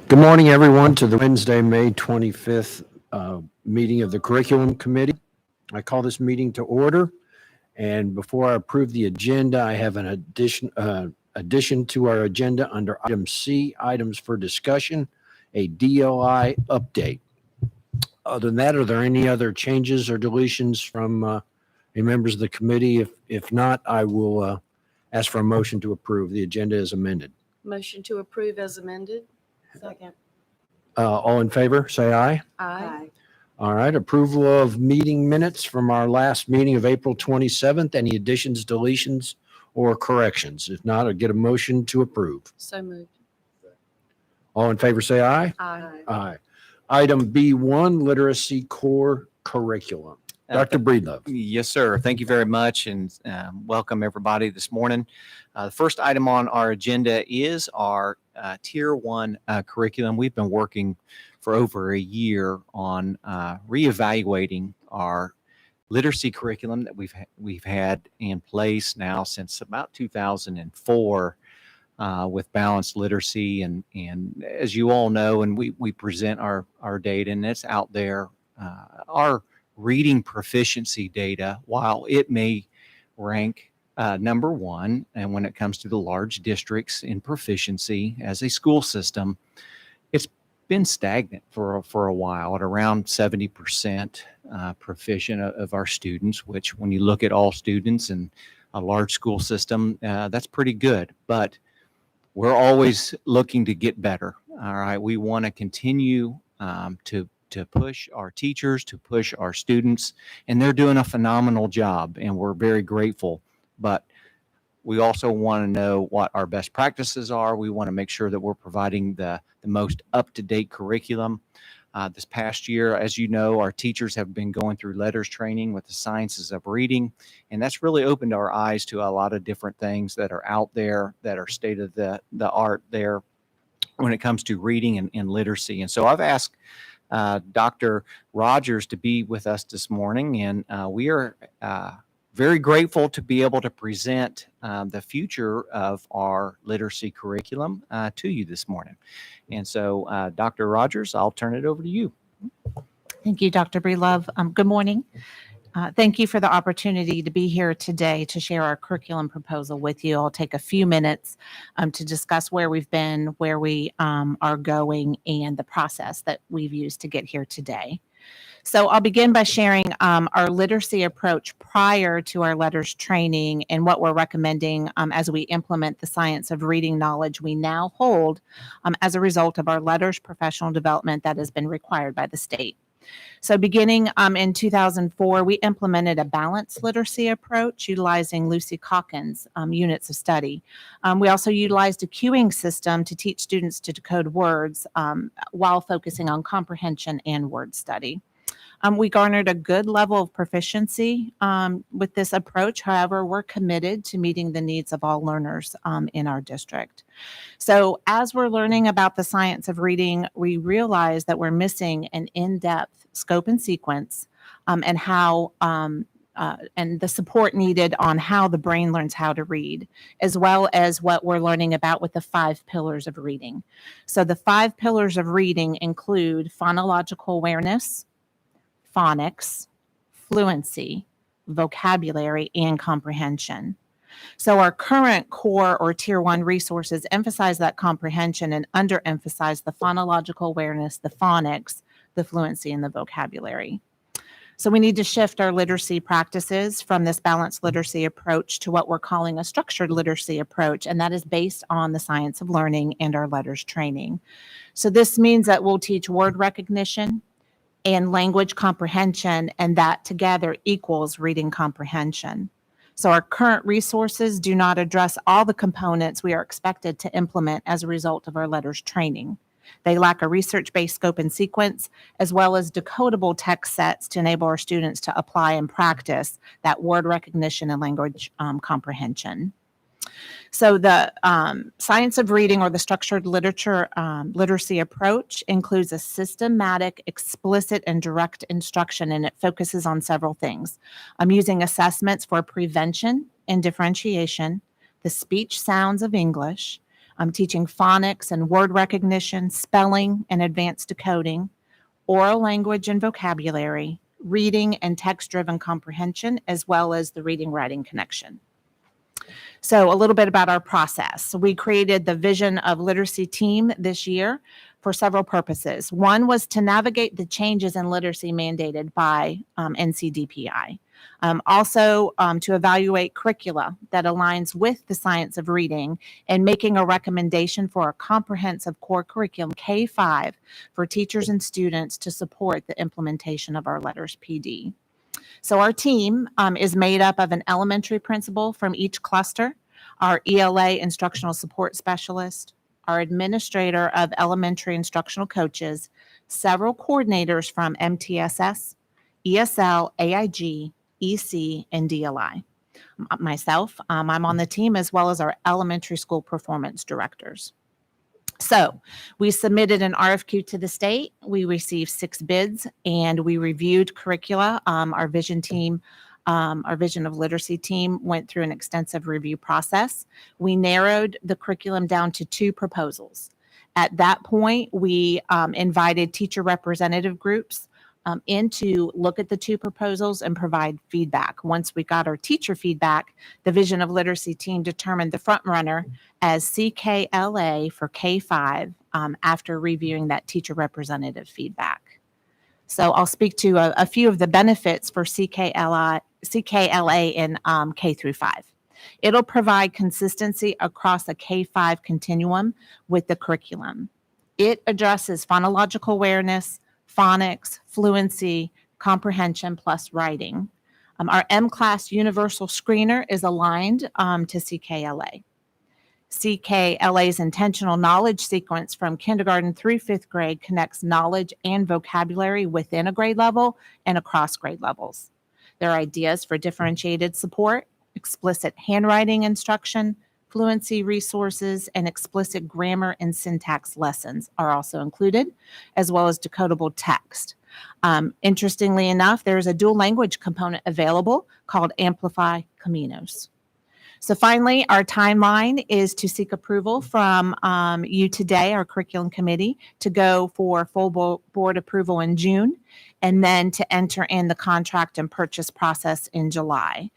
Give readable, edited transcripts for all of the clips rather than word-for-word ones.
Good morning, everyone, to the Wednesday, May 25th meeting of the Curriculum Committee. I call this meeting to order, and before I approve the agenda, I have an addition to our agenda under item C, items for discussion, a DOI update. Other than that, are there any other changes or deletions from any members of the committee? If not, I will ask for a motion to approve. The agenda is amended. Motion to approve as amended. Second. All in favor, say aye. Aye. All right, approval of meeting minutes from our last meeting of April 27th. Any additions, deletions, or corrections? If not, I'll get a motion to approve. So moved. All in favor, say aye. Aye. Aye. Item B1, Literacy Core Curriculum. Dr. Breedlove. Yes, sir. Thank you very much, and welcome everybody this morning. The first item on our agenda is our Tier 1 curriculum. We've been working for over a year on reevaluating our literacy curriculum that we've had in place now since about 2004 with balanced literacy. And as you all know, and we present our data, and it's out there, our reading proficiency data, while it may rank number one, and when it comes to the large districts in proficiency as a school system, it's been stagnant for a while at around 70% proficient of our students, which when you look at all students in a large school system, that's pretty good. But we're always looking to get better. All right, we want to continue to push our teachers, to push our students, and they're doing a phenomenal job, and we're very grateful. But we also want to know what our best practices are. We want to make sure that we're providing the most up-to-date curriculum. This past year, as you know, our teachers have been going through letters training with the sciences of reading, and that's really opened our eyes to a lot of different things that are out there that are state of the art there when it comes to reading and literacy. And so I've asked Dr. Rogers to be with us this morning, and we are very grateful to be able to present the future of our literacy curriculum to you this morning. And so, Dr. Rogers, I'll turn it over to you. Thank you, Dr. Breedlove. Good morning. Thank you for the opportunity to be here today to share our curriculum proposal with you. I'll take a few minutes to discuss where we've been, where we are going, and the process that we've used to get here today. So I'll begin by sharing our literacy approach prior to our letters training and what we're recommending as we implement the science of reading knowledge we now hold as a result of our letters professional development that has been required by the state. So beginning in 2004, we implemented a balanced literacy approach utilizing Lucy Calkins' units of study. We also utilized a cueing system to teach students to decode words while focusing on comprehension and word study. We garnered a good level of proficiency with this approach. However, we're committed to meeting the needs of all learners in our district. So as we're learning about the science of reading, we realize that we're missing an in-depth scope and sequence and how and the support needed on how the brain learns how to read, as well as what we're learning about with the 5 pillars of reading. So the 5 pillars of reading include phonological awareness, phonics, fluency, vocabulary, and comprehension. So our current core or tier 1 resources emphasize that comprehension and underemphasize the phonological awareness, the phonics, the fluency, and the vocabulary. So we need to shift our literacy practices from this balanced literacy approach to what we're calling a structured literacy approach, and that is based on the science of learning and our letters training. So this means that we'll teach word recognition and language comprehension, and that together equals reading comprehension. So our current resources do not address all the components we are expected to implement as a result of our letters training. They lack a research-based scope and sequence, as well as decodable text sets to enable our students to apply and practice that word recognition and language comprehension. So the science of reading, or the structured literacy approach, includes a systematic, explicit, and direct instruction, and it focuses on several things. I'm using assessments for prevention and differentiation, the speech sounds of English, I'm teaching phonics and word recognition, spelling and advanced decoding, oral language and vocabulary, reading and text-driven comprehension, as well as the reading-writing connection. So a little bit about our process. We created the Vision of Literacy team this year for several purposes. One was to navigate the changes in literacy mandated by NCDPI. Also, to evaluate curricula that aligns with the science of reading and making a recommendation for a comprehensive core curriculum K-5 for teachers and students to support the implementation of our Letters PD. So our team is made up of an elementary principal from each cluster, our ELA instructional support specialist, our administrator of elementary instructional coaches, several coordinators from MTSS, ESL, AIG, EC, and DLI. Myself, I'm on the team, as well as our elementary school performance directors. So we submitted an RFQ to the state. We received 6 bids, and we reviewed curricula. Our Vision team, our Vision of Literacy team went through an extensive review process. We narrowed the curriculum down to 2 proposals. At that point, we invited teacher representative groups in to look at the 2 proposals and provide feedback. Once we got our teacher feedback, the Vision of Literacy team determined the front runner as CKLA for K-5 after reviewing that teacher representative feedback. So I'll speak to a few of the benefits for CKLA in K through 5. It'll provide consistency across a K-5 continuum with the curriculum. It addresses phonological awareness, phonics, fluency, comprehension, plus writing. Our M-Class Universal Screener is aligned to CKLA. CKLA's intentional knowledge sequence from kindergarten through 5th grade connects knowledge and vocabulary within a grade level and across grade levels. There are ideas for differentiated support, explicit handwriting instruction, fluency resources, and explicit grammar and syntax lessons are also included, as well as decodable text. Interestingly enough, there is a dual language component available called Amplify Caminos. So finally, our timeline is to seek approval from you today, our curriculum committee, to go for full board approval in June, and then to enter in the contract and purchase process in July.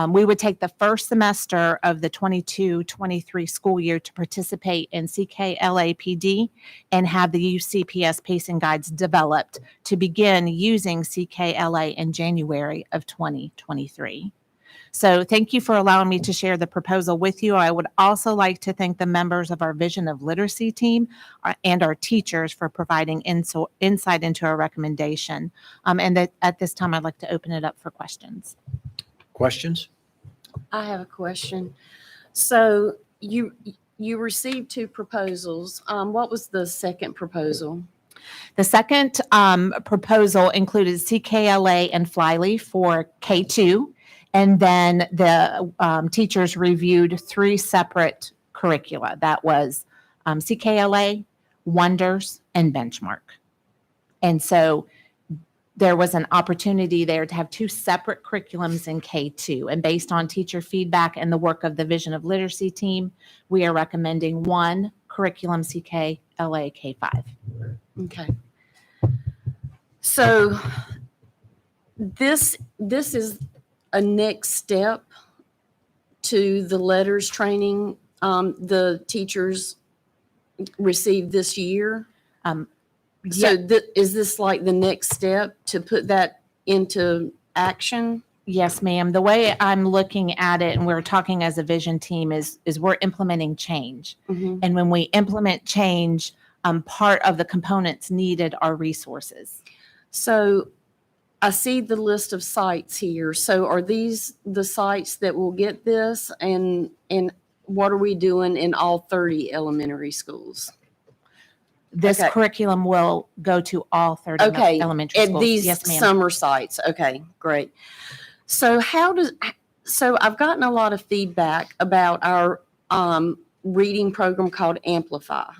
We would take the first semester of the 22-23 school year to participate in CKLA-PD and have the UCPS pacing guides developed to begin using CKLA in January of 2023. So thank you for allowing me to share the proposal with you. I would also like to thank the members of our Vision of Literacy team and our teachers for providing insight into our recommendation. And at this time, I'd like to open it up for questions. Questions? I have a question. So you received 2 proposals. What was the second proposal? The second proposal included CKLA and Flyleaf for K2, and then the teachers reviewed 3 separate curricula. That was CKLA, Wonders, and Benchmark. And so there was an opportunity there to have 2 separate curriculums in K2. And based on teacher feedback and the work of the Vision of Literacy team, we are recommending 1 curriculum CKLA K5. Okay. So this is a next step to the letters training the teachers received this year. So is this like the next step to put that into action? Yes, ma'am. The way I'm looking at it, and we're talking as a vision team, is we're implementing change. Mm-hmm. And when we implement change, part of the components needed are resources. So I see the list of sites here. So are these the sites that will get this? And what are we doing in all 30 elementary schools? This Okay. curriculum will go to all 30 Okay, elementary at schools. these Yes, ma'am. summer sites. Okay, great. So so I've gotten a lot of feedback about our reading program called Amplify.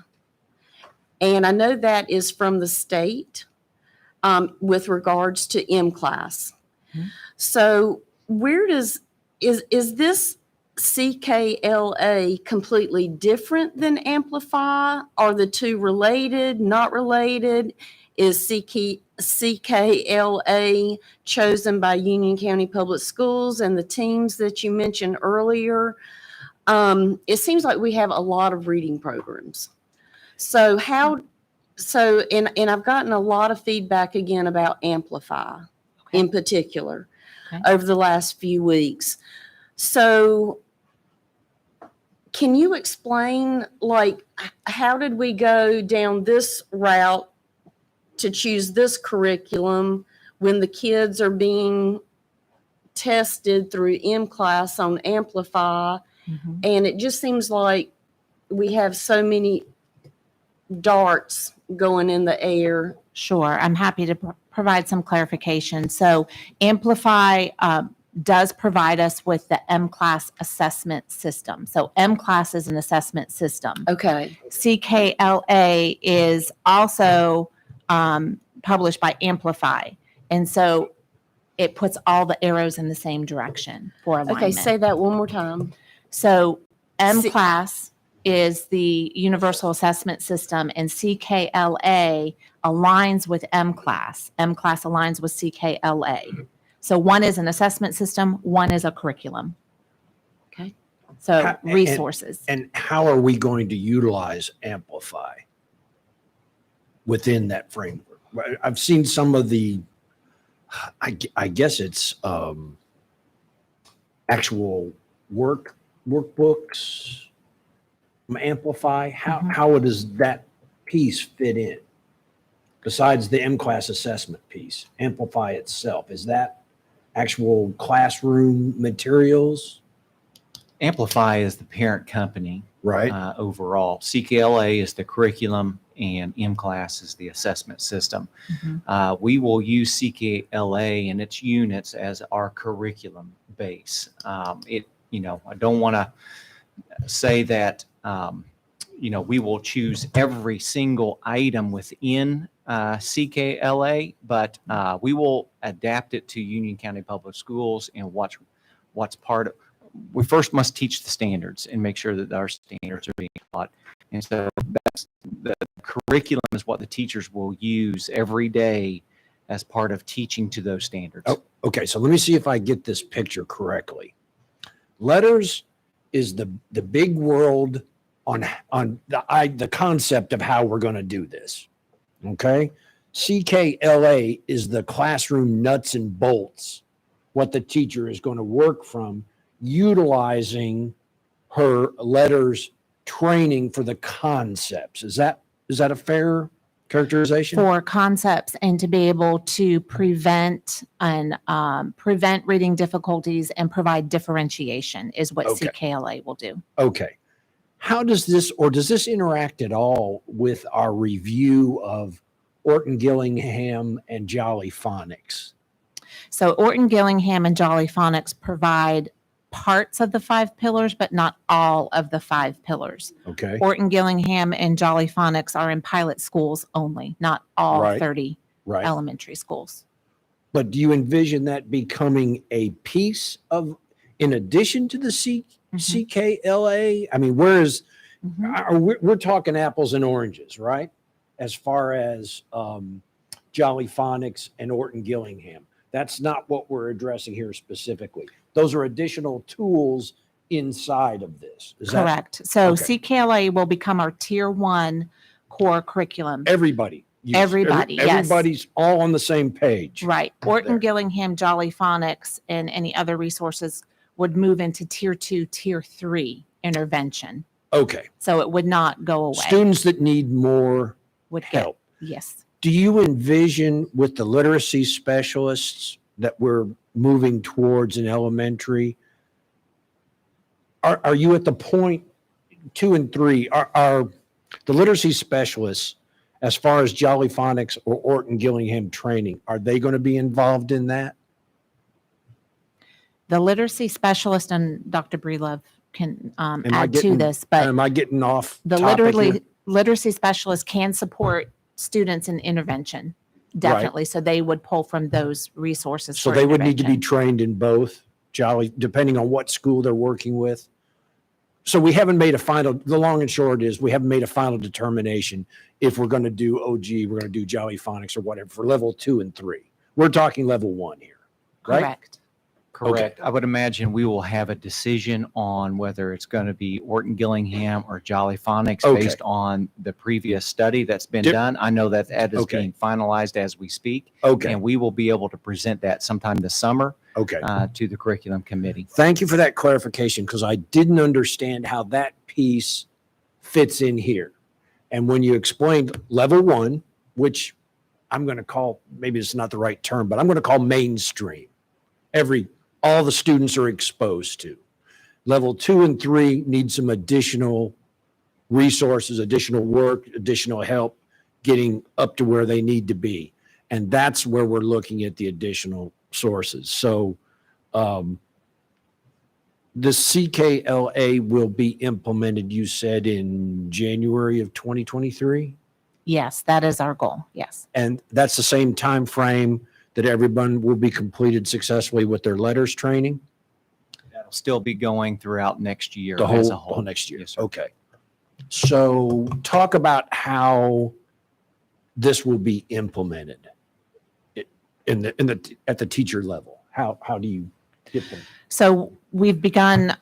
And I know that is from the state with regards to M-Class. Mhm. So where is this CKLA completely different than Amplify? Are the two related, not related? Is CKLA chosen by Union County Public Schools and the teams that you mentioned earlier? It seems like we have a lot of reading programs. So and I've gotten a lot of feedback again about Amplify in particular over the last few weeks. So can you explain, like, how did we go down this route to choose this curriculum when the kids are being tested through M-Class on Amplify? Mhm. And it just seems like we have so many darts going in the air. Sure, I'm happy to provide some clarification. So Amplify does provide us with the M-Class assessment system. So M-Class is an assessment system. Okay. CKLA is also published by Amplify. And so it puts all the arrows in the same direction for alignment. Okay, say that one more time. So M-Class is the universal assessment system, and CKLA aligns with M-Class. M-Class aligns with CKLA. So one is an assessment system, one is a curriculum. Okay. So resources. And how are we going to utilize Amplify within that framework? I've seen some of the, I guess it's actual workbooks from Amplify. How does that piece fit in? Besides the M-Class assessment piece, Amplify itself, is that actual classroom materials? Amplify is the parent company Right. overall. CKLA is the curriculum, and M-Class is the assessment system. Mhm. We will use CKLA and its units as our curriculum base. I don't want to say that, we will choose every single item within CKLA, but we will adapt it to Union County Public Schools and what's part of. We first must teach the standards and make sure that our standards are being taught. And so that's the curriculum is what the teachers will use every day as part of teaching to those standards. Oh, okay. So let me see if I get this picture correctly. Letters is the big world on the concept of how we're going to do this. Okay. CKLA is the classroom nuts and bolts, what the teacher is going to work from, utilizing her letters training for the concepts. Is that a fair characterization? For concepts and to be able to prevent reading difficulties and provide differentiation is what Okay. CKLA will do. Okay. How does this interact at all with our review of Orton Gillingham and Jolly Phonics? So Orton Gillingham and Jolly Phonics provide parts of the 5 pillars, but not all of the 5 pillars. Okay. Orton Gillingham and Jolly Phonics are in pilot schools only, not all Right. 30 Right. elementary schools. But do you envision that becoming a piece of, in addition to the CKLA? I mean, whereas we're talking apples and oranges, right? As far as Jolly Phonics and Orton Gillingham. That's not what we're addressing here specifically. Those are additional tools inside of this. Is that Correct. So okay. CKLA will become our tier 1 core curriculum. everybody? Everybody, yes. Everybody's all on the same page. Right. Orton There. Gillingham, Jolly Phonics, and any other resources would move into tier 2, tier 3 intervention. Okay. So it would not go away. Students that need more Would get, help. yes. Do you envision with the literacy specialists that we're moving towards in elementary, are you at the point 2 and 3, are the literacy specialists, as far as Jolly Phonics or Orton Gillingham training, are they going to be involved in that? The literacy specialist, and Dr. Breelove can Am I add to getting- this, but Am I getting off the topic here? literacy specialist can support students in intervention. Definitely. So they would pull from those resources. So for they would need to be intervention. trained in both? Jolly, depending on what school they're working with. So we haven't made a final, the long and short is we haven't made a final determination if we're going to do OG, we're going to do Jolly Phonics or whatever for level 2 and 3. We're talking level 1 here, right? Correct. Correct. I would imagine we will have a decision on whether it's going to be Orton Gillingham or Jolly Phonics Okay. based on the previous study that's been Yep. done. I know that that is Okay. being finalized as we speak, Okay. and we will be able to present that sometime this summer Okay. to the curriculum committee. Thank you for that clarification because I didn't understand how that piece fits in here. And when you explained level 1, which I'm going to call, maybe it's not the right term, but I'm going to call mainstream. All the students are exposed to. Level 2 and 3 need some additional resources, additional work, additional help getting up to where they need to be. And that's where we're looking at the additional sources. So the CKLA will be implemented, you said, in January of 2023? Yes, that is our goal. Yes. And that's the same time frame that everyone will be completed successfully with their letters training? That'll still be going throughout next year The as a whole whole. next year? Yes, sir. Okay. So talk about how this will be implemented at the teacher level. How do you get them? So we've begun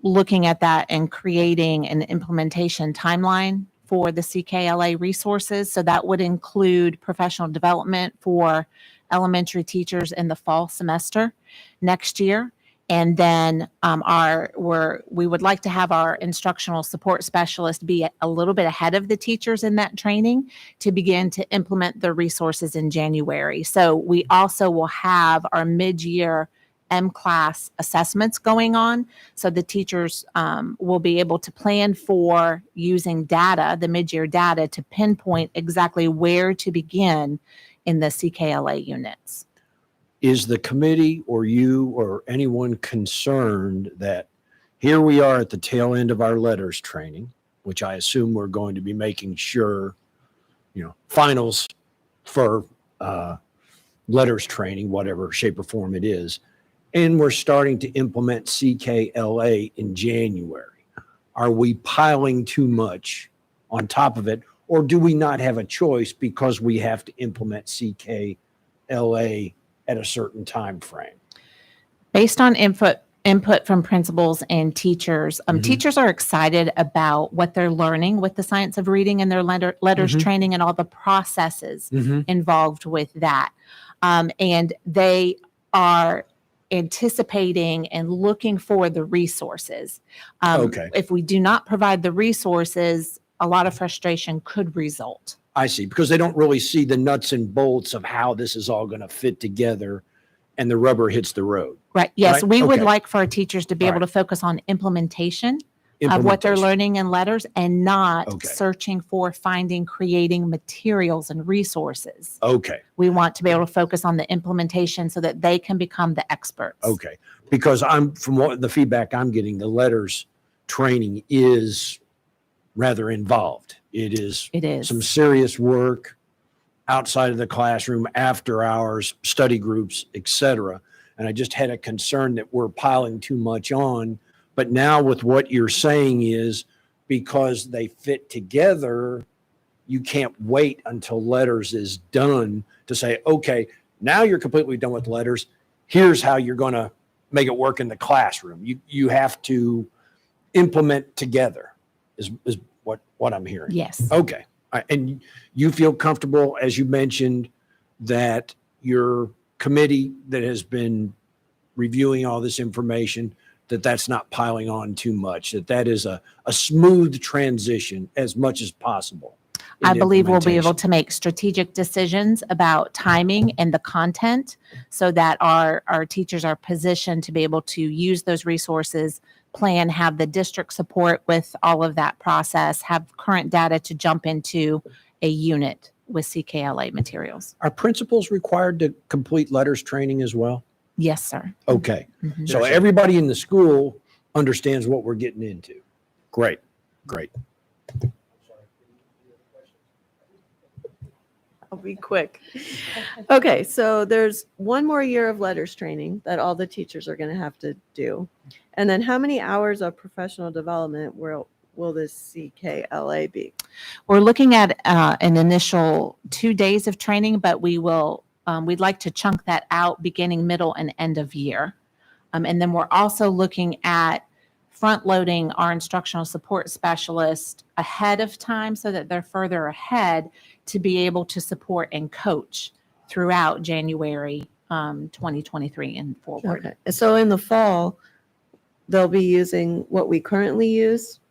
looking at that and creating an implementation timeline for the CKLA resources. So that would include professional development for elementary teachers in the fall semester next year. And then we would like to have our instructional support specialist be a little bit ahead of the teachers in that training to begin to implement the resources in January. So we also will have our mid-year M-class assessments going on. So the teachers will be able to plan for using data, the mid-year data, to pinpoint exactly where to begin in the CKLA units. Is the committee or you or anyone concerned that here we are at the tail end of our letters training, which I assume we're going to be making sure, finals for letters training, whatever shape or form it is, and we're starting to implement CKLA in January. Are we piling too much on top of it, or do we not have a choice because we have to implement CKLA at a certain time frame? Based on input from principals and teachers, teachers are excited about what they're learning with the science of reading and their letters training and all the processes involved with that. And they are anticipating and looking for the resources. Okay. If we do not provide the resources, a lot of frustration could result. I see, because they don't really see the nuts and bolts of how this is all going to fit together and the rubber hits the road. Right. Yes. Right? We would Okay. like for our teachers to be All able right. to focus on implementation of what they're Implementation. learning in letters and not Okay. searching for creating materials and resources. Okay. We want to be able to focus on the implementation so that they can become the experts. Okay. Because from what the feedback I'm getting, the letters training is rather involved. It is some serious work outside of the classroom, after hours, study groups, etc. And I just had a concern that we're piling too much on. But now with what you're saying is because they fit together, you can't wait until letters is done to say, okay, now you're completely done with letters. Here's how you're going to make it work in the classroom. You have to implement together is what I'm hearing. Yes. Okay. And you feel comfortable, as you mentioned, that your committee that has been reviewing all this information, that's not piling on too much, that is a smooth transition as much as possible. I in believe we'll be able implementation. to make strategic decisions about timing and the content so that our teachers are positioned to be able to use those resources, plan, have the district support with all of that process, have current data to jump into a unit with CKLA materials. Are principals required to complete letters training as well? Yes, sir. Okay. Mhm. So everybody in the school understands what we're getting into. Great. I'll be quick. Okay, so there's one more year of letters training that all the teachers are going to have to do. And then how many hours of professional development will this CKLA be? We're looking at an initial 2 days of training, but we'd like to chunk that out beginning, middle, and end of year. And then we're also looking at front loading our instructional support specialist ahead of time so that they're further ahead to be able to support and coach throughout January 2023 and forward. Okay, so in the fall, they'll be using what we currently use,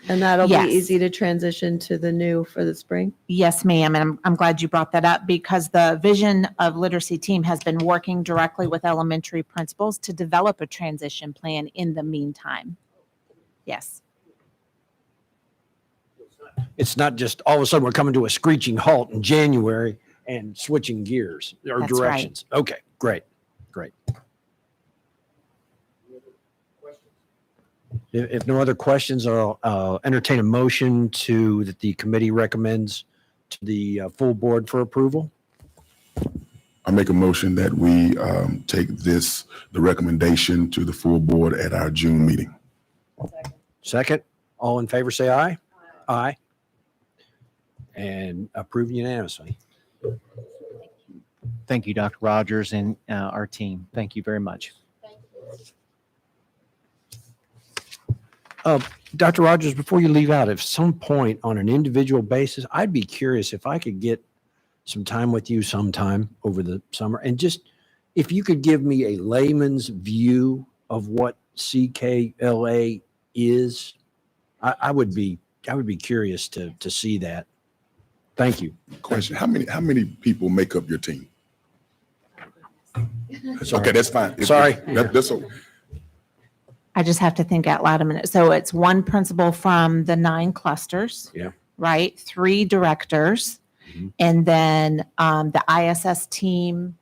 and that'll Yes. be easy to transition to the new for the spring? Yes, ma'am. And I'm glad you brought that up because the Vision of Literacy team has been working directly with elementary principals to develop a transition plan in the meantime. Yes. It's not just all of a sudden we're coming to a screeching halt in January and switching gears or That's right. directions. Okay, great. If no other questions, I'll entertain a motion that the committee recommends to the full board for approval. I make a motion that we take the recommendation to the full board at our June meeting. Second, all in favor, say aye. Aye. And approved unanimously. Thank you, Dr. Rogers and our team. Thank you very much. Dr. Rogers, before you leave out, at some point on an individual basis, I'd be curious if I could get some time with you sometime over the summer and just if you could give me a layman's view of what CKLA is, I would be curious to see that. Thank you. Question: How many people make up your team? Sorry. Okay, that's fine. Sorry. That's okay. I just have to think out loud a minute. So it's one principal from the 9 clusters. Yeah. Right? 3 directors. Mhm. And then the ISS team,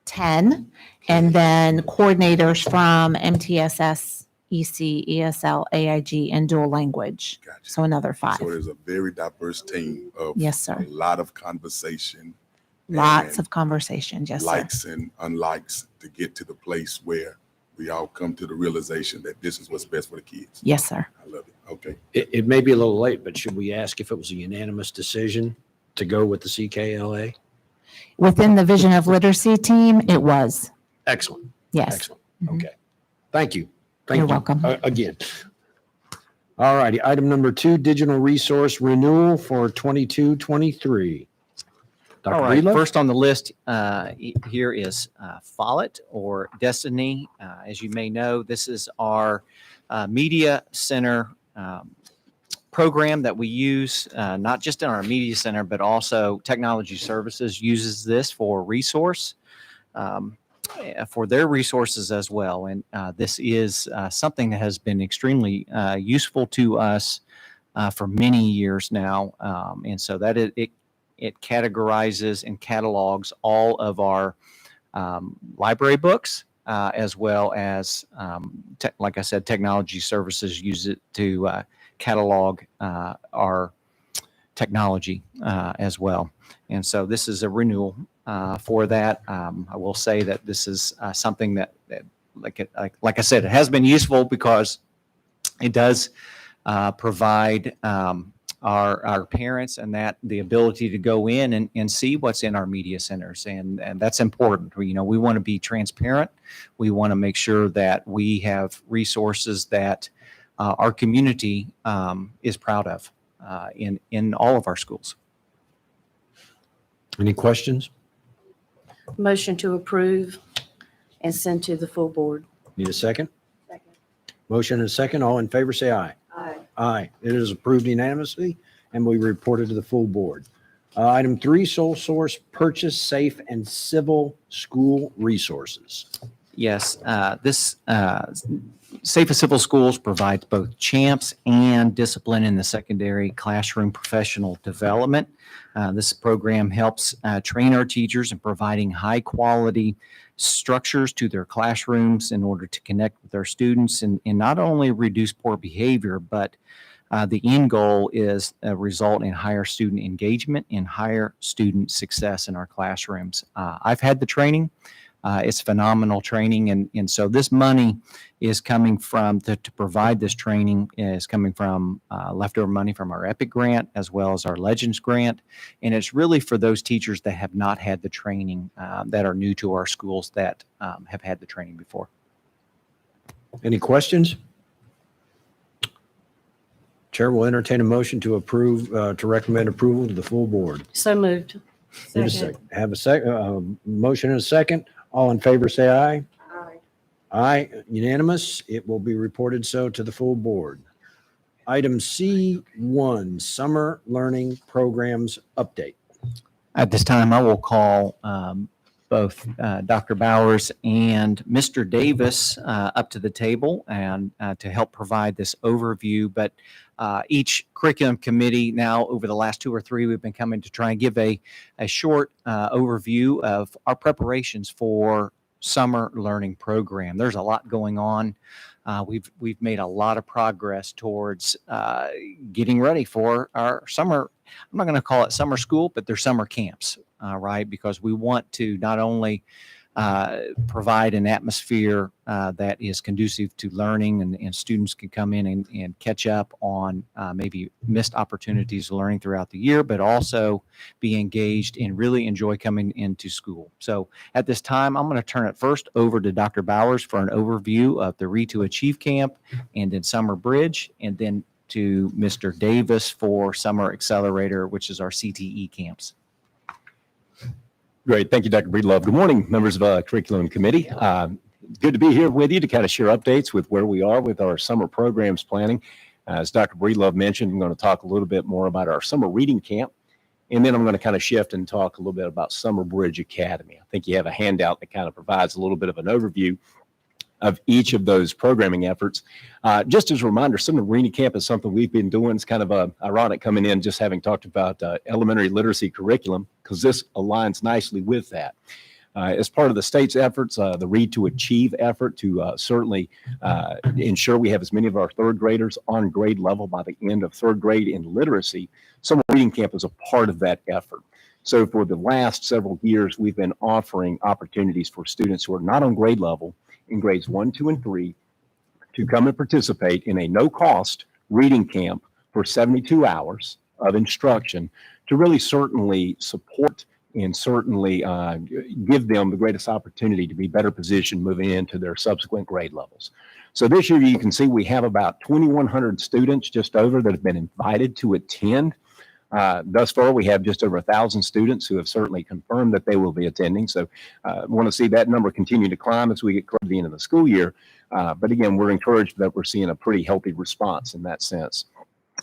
10. And then coordinators from MTSS, EC, ESL, AIG, and dual language. Gotcha. So another 5. So there's a very diverse team of Yes, a sir. lot of conversation, Lots and of conversations. Yes, sir. likes and unlikes to get to the place where we all come to the realization that this is what's best for the kids. Yes, sir. I love it. Okay. It may be a little late, but should we ask if it was a unanimous decision to go with the CKLA? Within the Vision of Literacy team, it was. Excellent. Yes. Excellent. Mhm. Okay. Thank you. Thank You're you, welcome. Again. All righty. Item number 2, digital resource renewal for 22-23. Dr. All right, Breedlove? first on the list here is Follett or Destiny. As you may know, this is our media center program that we use, not just in our media center, but also technology services uses this for resource, for their resources as well. And this is something that has been extremely useful to us for many years now. And so that it categorizes and catalogs all of our library books, as well as, like I said, technology services use it to catalog our technology as well. And so this is a renewal for that. I will say that this is something that like I said, it has been useful because it does provide our parents and that the ability to go in and see what's in our media centers. And that's important. We want to be transparent. We want to make sure that we have resources that our community is proud of in all of our schools. Any questions? Motion to approve and send to the full board. Need a second? Second. Motion and a second. All in favor, say aye. Aye. Aye. It is approved unanimously and we reported to the full board. Item 3, sole source purchase safe and civil school resources. Yes, this Safe and Civil Schools provides both CHAMPS and discipline in the secondary classroom professional development. This program helps train our teachers in providing high quality structures to their classrooms in order to connect with their students and not only reduce poor behavior, but The end goal is a result in higher student engagement and higher student success in our classrooms. I've had the training. It's phenomenal training. And so this money is coming from, to provide this training is coming from leftover money from our EPIC grant as well as our Legends grant. And it's really for those teachers that have not had the training, that are new to our schools that have had the training before. Any questions? Chair will entertain a motion to approve, to recommend approval to the full board. So moved. Have a second. Have a second, motion and a second. All in favor, say aye. Aye. Aye, unanimous. It will be reported so to the full board. Item C1, Summer Learning Programs Update. At this time, I will call both Dr. Bowers and Mr. Davis up to the table and to help provide this overview. But each curriculum committee now, over the last 2 or 3, we've been coming to try and give a short overview of our preparations for summer learning program. There's a lot going on. We've made a lot of progress towards getting ready for our summer. I'm not going to call it summer school, but they're summer camps, right? Because we want to not only provide an atmosphere that is conducive to learning and students can come in and catch up on maybe missed opportunities of learning throughout the year, but also be engaged and really enjoy coming into school. So at this time, I'm going to turn it first over to Dr. Bowers for an overview of the Read to Achieve camp and then Summer Bridge, and then to Mr. Davis for Summer Accelerator, which is our CTE camps. Great. Thank you, Dr. Breedlove. Good morning, members of Curriculum Committee. Good to be here with you to kind of share updates with where we are with our summer programs planning. As Dr. Breedlove mentioned, I'm going to talk a little bit more about our summer reading camp, and then I'm going to kind of shift and talk a little bit about Summer Bridge Academy. I think you have a handout that kind of provides a little bit of an overview of each of those programming efforts. Just as a reminder, Summer Reading Camp is something we've been doing. It's kind of ironic coming in, just having talked about elementary literacy curriculum, because this aligns nicely with that. As part of the state's efforts, the Read to Achieve effort to certainly ensure we have as many of our third graders on grade level by the end of third grade in literacy, Summer Reading Camp is a part of that effort. So for the last several years, we've been offering opportunities for students who are not on grade level in grades 1, 2, and 3 to come and participate in a no-cost reading camp for 72 hours of instruction to really certainly support and certainly give them the greatest opportunity to be better positioned moving into their subsequent grade levels. So this year, you can see we have about 2,100 students just over that have been invited to attend. Thus far, we have just over 1,000 students who have certainly confirmed that they will be attending. So I want to see that number continue to climb as we get close to the end of the school year. But again, we're encouraged that we're seeing a pretty healthy response in that sense.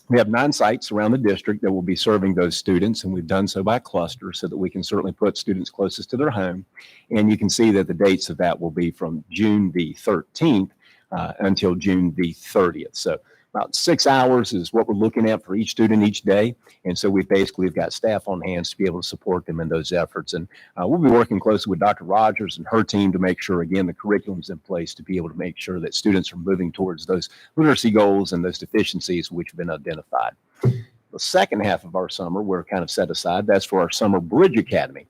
We have 9 sites around the district that will be serving those students, and we've done so by cluster so that we can certainly put students closest to their home. And you can see that the dates of that will be from June the 13th until June the 30th. So about 6 hours is what we're looking at for each student each day. And so we've got staff on hand to be able to support them in those efforts. And we'll be working closely with Dr. Rogers and her team to make sure, again, the curriculum's in place to be able to make sure that students are moving towards those literacy goals and those deficiencies which have been identified. The second half of our summer, we're kind of set aside. That's for our Summer Bridge Academy.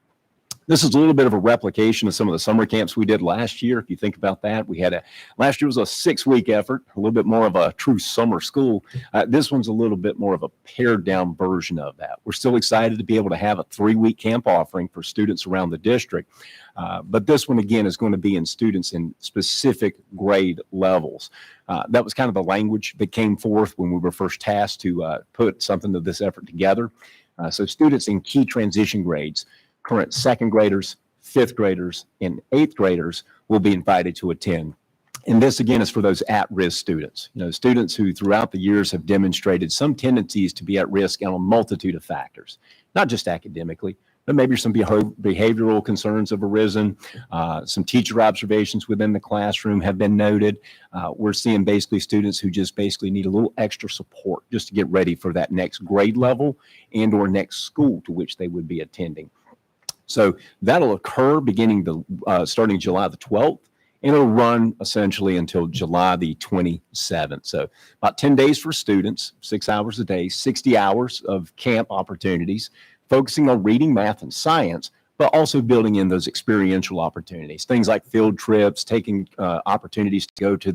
This is a little bit of a replication of some of the summer camps we did last year. If you think about that, last year was a 6-week effort, a little bit more of a true summer school. This one's a little bit more of a pared down version of that. We're still excited to be able to have a 3-week camp offering for students around the district. But this one, again, is going to be in students in specific grade levels. That was kind of the language that came forth when we were first tasked to put something of this effort together. So students in key transition grades, current 2nd graders, 5th graders, and 8th graders will be invited to attend. And this, again, is for those at-risk students, students who throughout the years have demonstrated some tendencies to be at risk on a multitude of factors, not just academically, but maybe some behavioral concerns have arisen. Some teacher observations within the classroom have been noted. We're seeing basically students who just basically need a little extra support just to get ready for that next grade level and or next school to which they would be attending. So that'll occur starting July the 12th and it'll run essentially until July the 27th. So about 10 days for students, 6 hours a day, 60 hours of camp opportunities, focusing on reading, math, and science, but also building in those experiential opportunities, things like field trips, taking opportunities to go to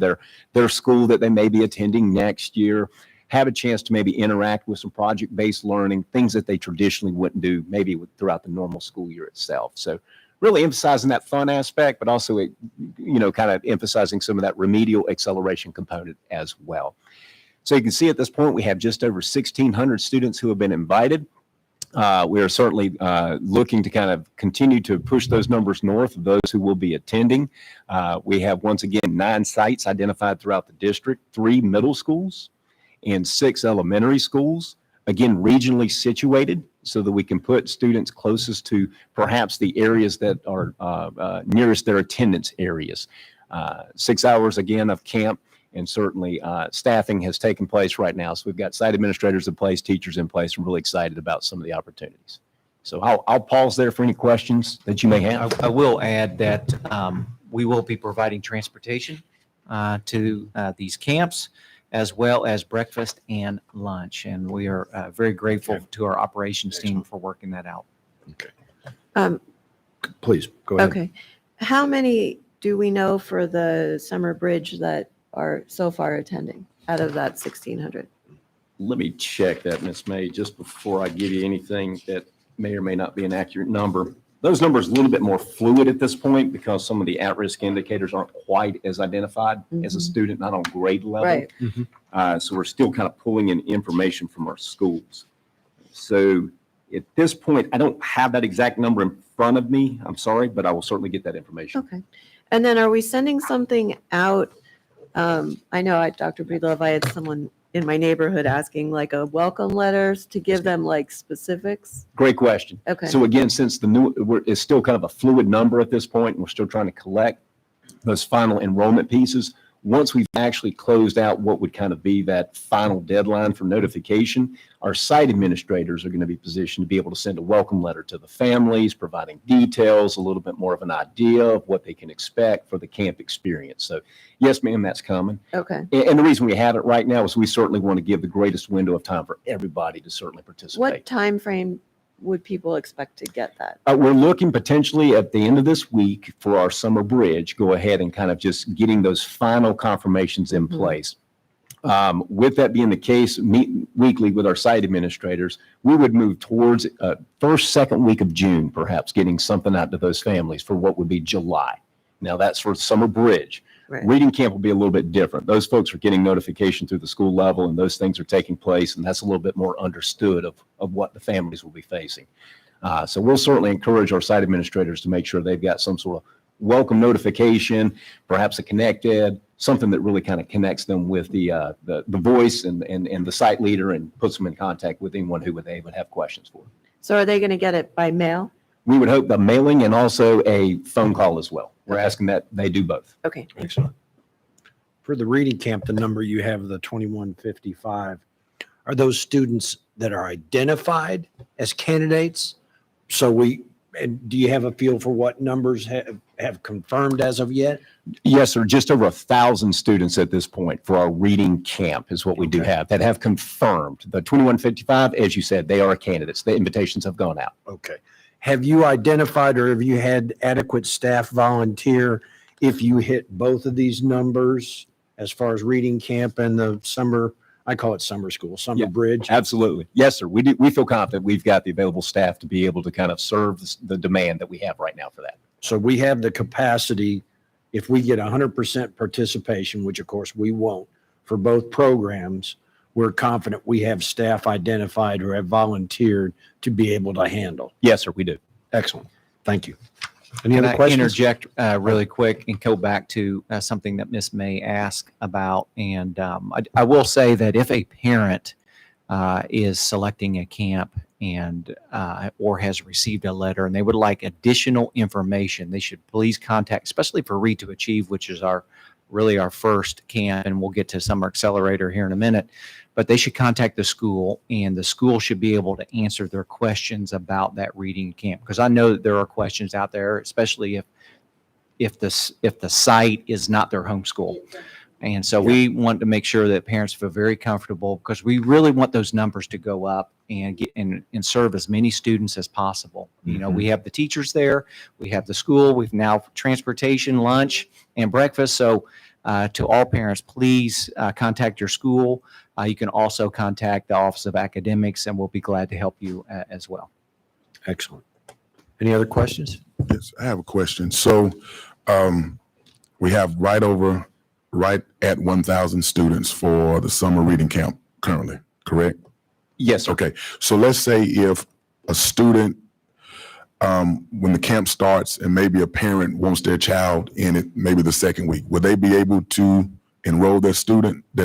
their school that they may be attending next year, have a chance to maybe interact with some project-based learning, things that they traditionally wouldn't do maybe throughout the normal school year itself. So really emphasizing that fun aspect, but also, kind of emphasizing some of that remedial acceleration component as well. So you can see at this point, we have just over 1,600 students who have been invited. We are certainly looking to kind of continue to push those numbers north of those who will be attending. We have, once again, 9 sites identified throughout the district, 3 middle schools and 6 elementary schools, again, regionally situated so that we can put students closest to perhaps the areas that are nearest their attendance areas. 6 hours, again, of camp. And certainly staffing has taken place right now. So we've got site administrators in place, teachers in place. I'm really excited about some of the opportunities. So I'll pause there for any questions that you may have. I will add that we will be providing transportation to these camps, as well as breakfast and lunch. And we are very grateful to our operations team for working that out. Okay. Please, go ahead. Okay. How many do we know for the summer bridge that are so far attending out of that 1,600? Let me check that, Ms. May, just before I give you anything that may or may not be an accurate number. Those numbers are a little bit more fluid at this point because some of the at-risk indicators aren't quite as identified as a student, not on grade level. Right. So we're still kind of pulling in information from our schools. So at this point, I don't have that exact number in front of me. I'm sorry, but I will certainly get that information. Okay. And then are we sending something out? I know Dr. Breedlove, I had someone in my neighborhood asking like a welcome letters to give them like specifics. Great question. Okay. So again, since it's still kind of a fluid number at this point, and we're still trying to collect those final enrollment pieces, once we've actually closed out what would kind of be that final deadline for notification, our site administrators are going to be positioned to be able to send a welcome letter to the families, providing details, a little bit more of an idea of what they can expect for the camp experience. So yes, ma'am, that's coming. Okay. And the reason we have it right now is we certainly want to give the greatest window of time for everybody to certainly participate. What time frame would people expect to get that? We're looking potentially at the end of this week for our summer bridge, go ahead and kind of just getting those final confirmations in place. With that being the case, meet weekly with our site administrators, we would move towards first, second week of June, perhaps getting something out to those families for what would be July. Now that's for summer bridge. Right. Reading camp will be a little bit different. Those folks are getting notification through the school level and those things are taking place. And that's a little bit more understood of what the families will be facing. So we'll certainly encourage our site administrators to make sure they've got some sort of welcome notification, perhaps a connected, something that really kind of connects them with the voice and the site leader and puts them in contact with anyone who they would have questions for. So are they going to get it by mail? We would hope the mailing and also a phone call as well. We're asking that they do both. Okay. Excellent. For the reading camp, the number you have, the 2155, are those students that are identified as candidates? And do you have a feel for what numbers have confirmed as of yet? Yes, sir. Just over 1,000 students at this point for our reading camp is what we do have that have confirmed. The 2155, as you said, they are candidates. The invitations have gone out. Okay. Have you identified or have you had adequate staff volunteer if you hit both of these numbers as far as reading camp and the summer, I call it summer school, summer bridge? Absolutely. Yes, sir. We feel confident we've got the available staff to be able to kind of serve the demand that we have right now for that. So we have the capacity, if we get 100% participation, which of course we won't, for both programs, we're confident we have staff identified or have volunteered to be able to handle. Yes, sir, we do. Excellent. Thank you. Any Can other I questions? interject really quick and go back to something that Ms. May asked about? And I will say that if a parent is selecting a camp and or has received a letter and they would like additional information, they should please contact, especially for Read to Achieve, which is really our first camp, and we'll get to Summer Accelerator here in a minute. But they should contact the school, and the school should be able to answer their questions about that reading camp. Because I know that there are questions out there, especially if if the site is not their home school. And so we want to make sure that parents feel very comfortable, because we really want those numbers to go up and get and serve as many students as possible. You know, we have the teachers there, we have the school, we've now transportation, lunch, and breakfast. So to all parents, please contact your school. You can also contact the Office of Academics, and we'll be glad to help you as well. Excellent. Any other questions? Yes, I have a question. So we have right at 1,000 students for the summer reading camp currently, correct? Yes, sir. Okay, so let's say if a student, when the camp starts and maybe a parent wants their child in it, maybe the second week, would they be able to enroll their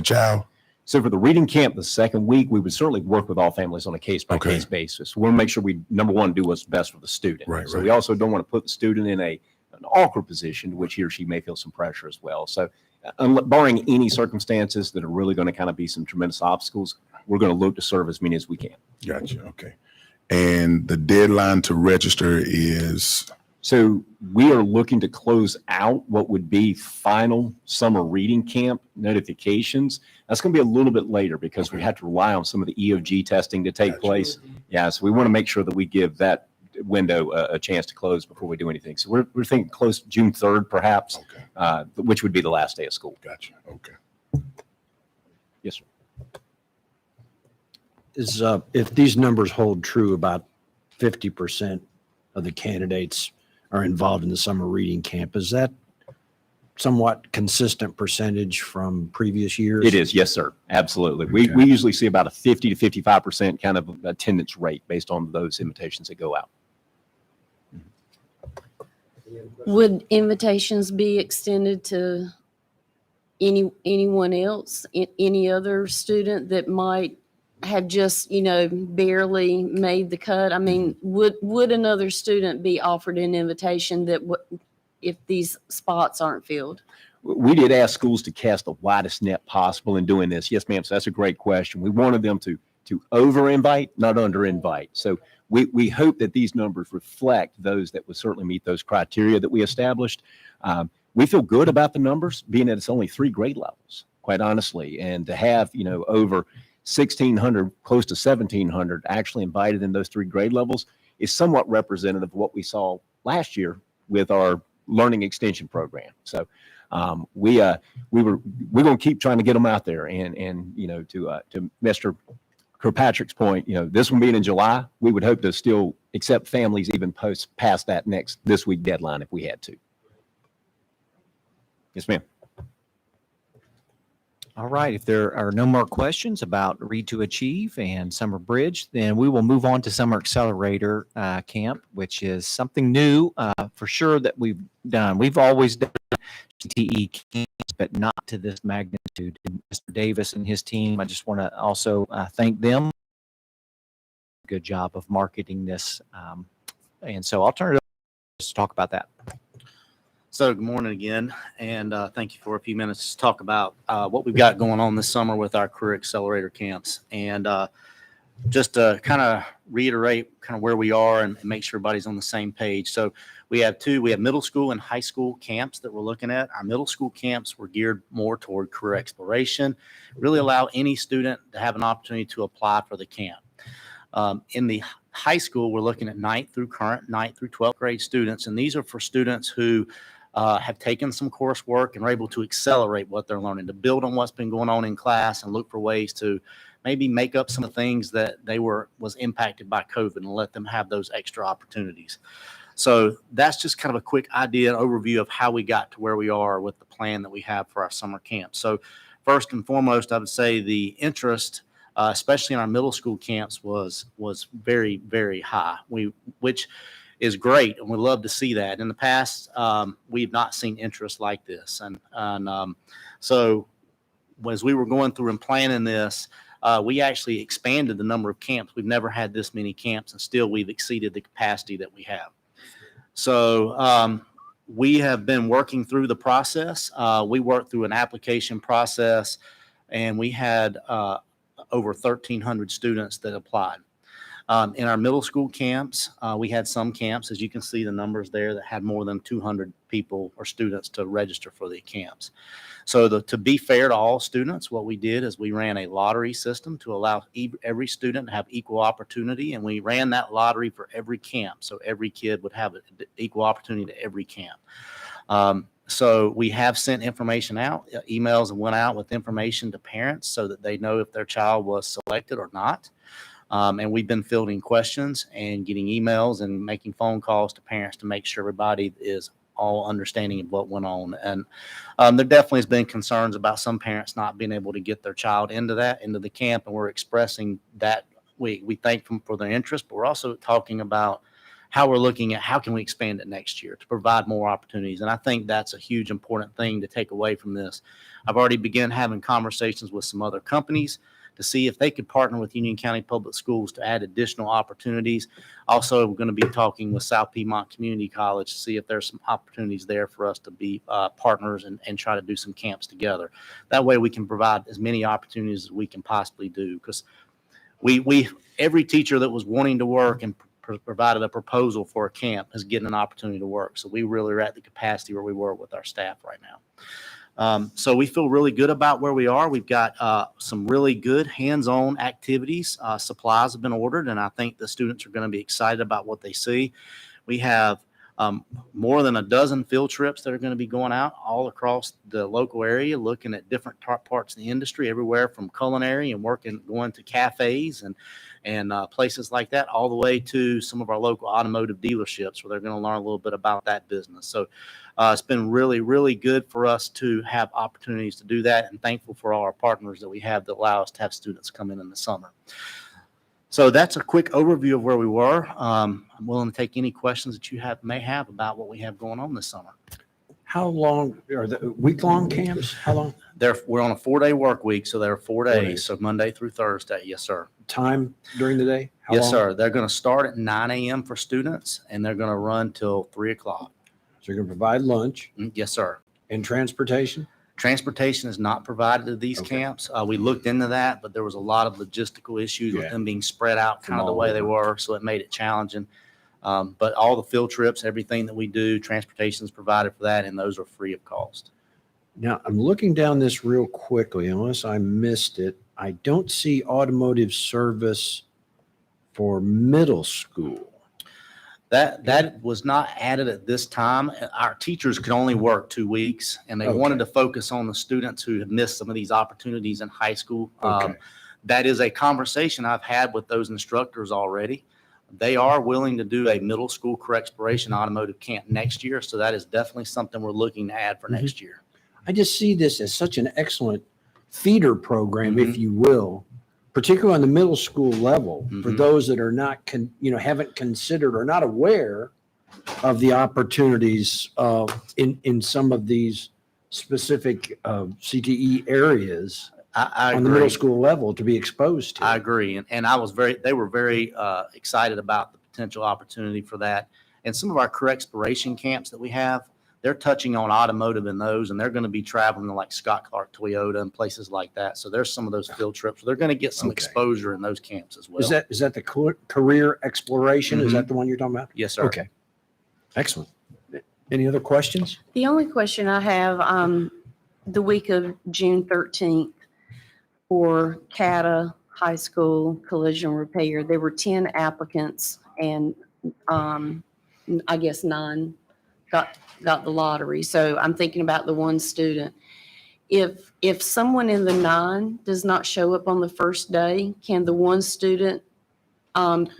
child? So for the reading camp, the second week, we would certainly work with all families on a case-by-case basis. We want to make sure we, number one, do what's best for the student. Right, so right. we also don't want to put the student in an awkward position to which he or she may feel some pressure as well. So barring any circumstances that are really going to kind of be some tremendous obstacles, we're going to look to serve as many as we can. Gotcha, okay. And the deadline to register is? So we are looking to close out what would be final summer reading camp notifications. That's going to be a little bit later because we have to rely on some of the EOG testing to take place. Yeah, so we want to make sure that we give that window a chance to close before we do anything. So we're thinking close June 3rd, perhaps, which would be the last day of school. Gotcha, okay. Yes, sir. Is if these numbers hold true, about 50% of the candidates are involved in the summer reading camp. Is that somewhat consistent percentage from previous years? It is, yes, sir. Absolutely. Okay. We usually see about a 50 to 55% kind of attendance rate based on those invitations that go out. Would invitations be extended to anyone else, any other student that might have just, barely made the cut? I mean, would another student be offered an invitation that if these spots aren't filled? We did ask schools to cast the widest net possible in doing this. Yes, ma'am. So that's a great question. We wanted them to over-invite, not under-invite. So we hope that these numbers reflect those that would certainly meet those criteria that we established. We feel good about the numbers, being that it's only 3 grade levels, quite honestly. And to have, over 1,600, close to 1,700 actually invited in those 3 grade levels is somewhat representative of what we saw last year with our learning extension program. So we're going to keep trying to get them out there. And to Mr. Kirkpatrick's point, this one being in July, we would hope to still accept families even past that this week deadline if we had to. Yes, ma'am. All right. If there are no more questions about Read to Achieve and Summer Bridge, then we will move on to Summer Accelerator Camp, which is something new for sure that we've done. We've always done GTE camps, but not to this magnitude. And Mr. Davis and his team, I just want to also thank them. Good job of marketing this. And so I'll turn it over to talk about that. So good morning again, and thank you for a few minutes to talk about what we've got going on this summer with our Career Accelerator camps. And just to kind of reiterate kind of where we are and make sure everybody's on the same page. So we have middle school and high school camps that we're looking at. Our middle school camps were geared more toward career exploration, really allow any student to have an opportunity to apply for the camp. In the high school, we're looking at 9th through 12th grade students, and these are for students who have taken some coursework and are able to accelerate what they're learning, to build on what's been going on in class and look for ways to maybe make up some of the things that was impacted by COVID and let them have those extra opportunities. So that's just kind of a quick idea and overview of how we got to where we are with the plan that we have for our summer camp. So first and foremost, I would say the interest, especially in our middle school camps, was very, very high, which is great, and we love to see that. In the past, we've not seen interest like this. And so as we were going through and planning this, we actually expanded the number of camps. We've never had this many camps, and still we've exceeded the capacity that we have. So we have been working through the process. We worked through an application process, and we had over 1,300 students that applied. In our middle school camps, we had some camps, as you can see the numbers there, that had more than 200 people or students to register for the camps. So to be fair to all students, what we did is we ran a lottery system to allow every student to have equal opportunity, and we ran that lottery for every camp. So every kid would have equal opportunity to every camp. So we have sent information out, emails went out with information to parents so that they know if their child was selected or not. And we've been fielding questions and getting emails and making phone calls to parents to make sure everybody is all understanding of what went on. And there definitely has been concerns about some parents not being able to get their child into the camp. And we're expressing that we thank them for their interest, but we're also talking about how we're looking at how can we expand it next year to provide more opportunities. And I think that's a huge important thing to take away from this. I've already begun having conversations with some other companies to see if they could partner with Union County Public Schools to add additional opportunities. Also, we're going to be talking with South Piedmont Community College to see if there's some opportunities there for us to be partners and try to do some camps together. That way we can provide as many opportunities as we can possibly do, because every teacher that was wanting to work and provided a proposal for a camp is getting an opportunity to work. So we really are at the capacity where we were with our staff right now. So we feel really good about where we are. We've got some really good hands-on activities. Supplies have been ordered, and I think the students are going to be excited about what they see. We have more than a dozen field trips that are going to be going out all across the local area, looking at different parts of the industry, everywhere from culinary and going to cafes and places like that, all the way to some of our local automotive dealerships where they're going to learn a little bit about that business. So it's been really, really good for us to have opportunities to do that, and thankful for all our partners that we have that allow us to have students come in the summer. So that's a quick overview of where we were. I'm willing to take any questions that you may have about what we have going on this summer. How long are the week-long camps? How long? We're on a 4-day work week, so they're 4 days. 4 days. So Monday through Thursday. Yes, sir. Time during the day? How Yes, long? sir. They're going to start at 9 a.m. for students, and they're going to run till 3 o'clock. So you're going to provide lunch Yes, sir. and transportation? Transportation is not provided to these Okay. camps. We looked into that, but there was a lot of logistical issues with Yeah. them being spread out From kind of the all way they over. were, so it made it challenging. But all the field trips, everything that we do, transportation is provided for that, and those are free of cost. Now, I'm looking down this real quickly, unless I missed it. I don't see automotive service for middle school. That was not added at this time. Our teachers could only work 2 weeks, and they wanted to focus on the students who have missed some of these opportunities in high school. Okay. That is a conversation I've had with those instructors already. They are willing to do a middle school career exploration automotive camp next year, so that is definitely something we're looking to add for next year. I just see this as such an excellent feeder program, Mhm. if you will, particularly on the middle school level, for Mhm. those that are not, haven't considered or not aware of the opportunities in some of these specific CTE areas I on the middle agree. school level to be exposed to. I agree. And they were very excited about the potential opportunity for that. And some of our career exploration camps that we have, they're touching on automotive in those, and they're going to be traveling to like Scott Clark Toyota and places like that. So there's some of those field trips. They're going to get some Okay. exposure in those camps as well. Is that the career exploration? Is Mhm. that the one you're talking about? Yes, sir. Okay. Excellent. Any other questions? The only question I have, the week of June 13th for CATA High School Collision Repair, there were 10 applicants, and I guess 9 got the lottery. So I'm thinking about the one student. If someone in the 9 does not show up on the first day, can the one student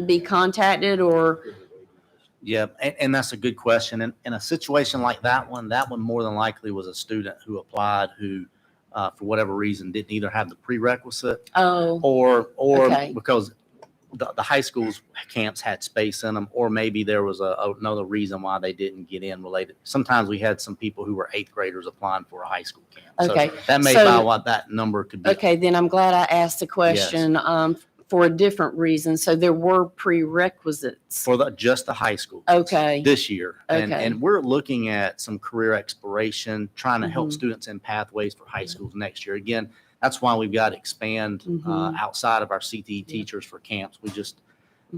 be contacted, or? Yeah, and that's a good question. And in a situation like that one more than likely was a student who applied who, for whatever reason, didn't either have the prerequisite Oh, or Okay. because the high school's camps had space in them, or maybe there was another reason why they didn't get in related. Sometimes we had some people who were 8th graders applying for a high school camp. Okay. So that may So- be what that number could be. okay, then I'm glad I asked the question for a different reason. So there were prerequisites. For just the high school. Okay. This year. Okay. And we're looking at some career exploration, trying to help Mhm. students in pathways for high schools next year. Again, that's why we've got to expand Mhm. outside of our CTE teachers for camps.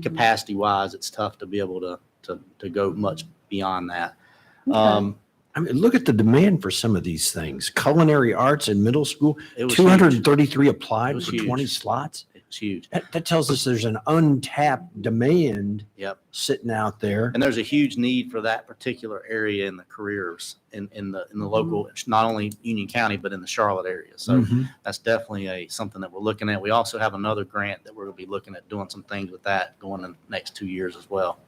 capacity wise, it's tough to be able to go much beyond that. Okay. I mean, look at the demand for some of these things. Culinary arts in middle school, It was 233 It applied was for 20 huge. slots. It's huge. That tells us there's an untapped demand Yep. sitting out there. And there's a huge need for that particular area in the careers in the local, not only Union County, but in the Charlotte area. So Mhm. that's definitely something that we're looking at. We also have another grant that we're going to be looking at doing some things with that going in the next 2 years as well.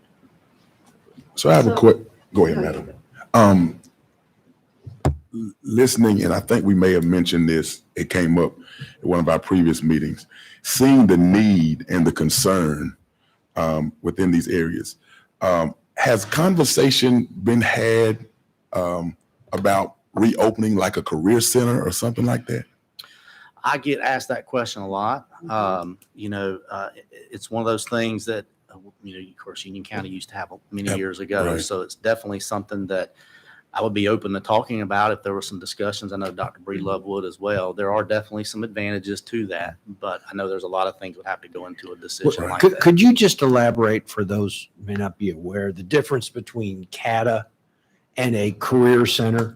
So I have a quick, go ahead, madam. Listening, and I think we may have mentioned this, it came up at one of our previous meetings, seeing the need and the concern within these areas. Has conversation been had about reopening like a career center or something like that? I get asked that question a lot. It's one of those things that, of course, Union County used to have many Yep, years ago. right. So it's definitely something that I would be open to talking about if there were some discussions. I know Dr. Breedlove would as well. There are definitely some advantages to that, but I know there's a lot of things that would have to go into a decision like that. Could you just elaborate for those who may not be aware, the difference between CATA and a career center?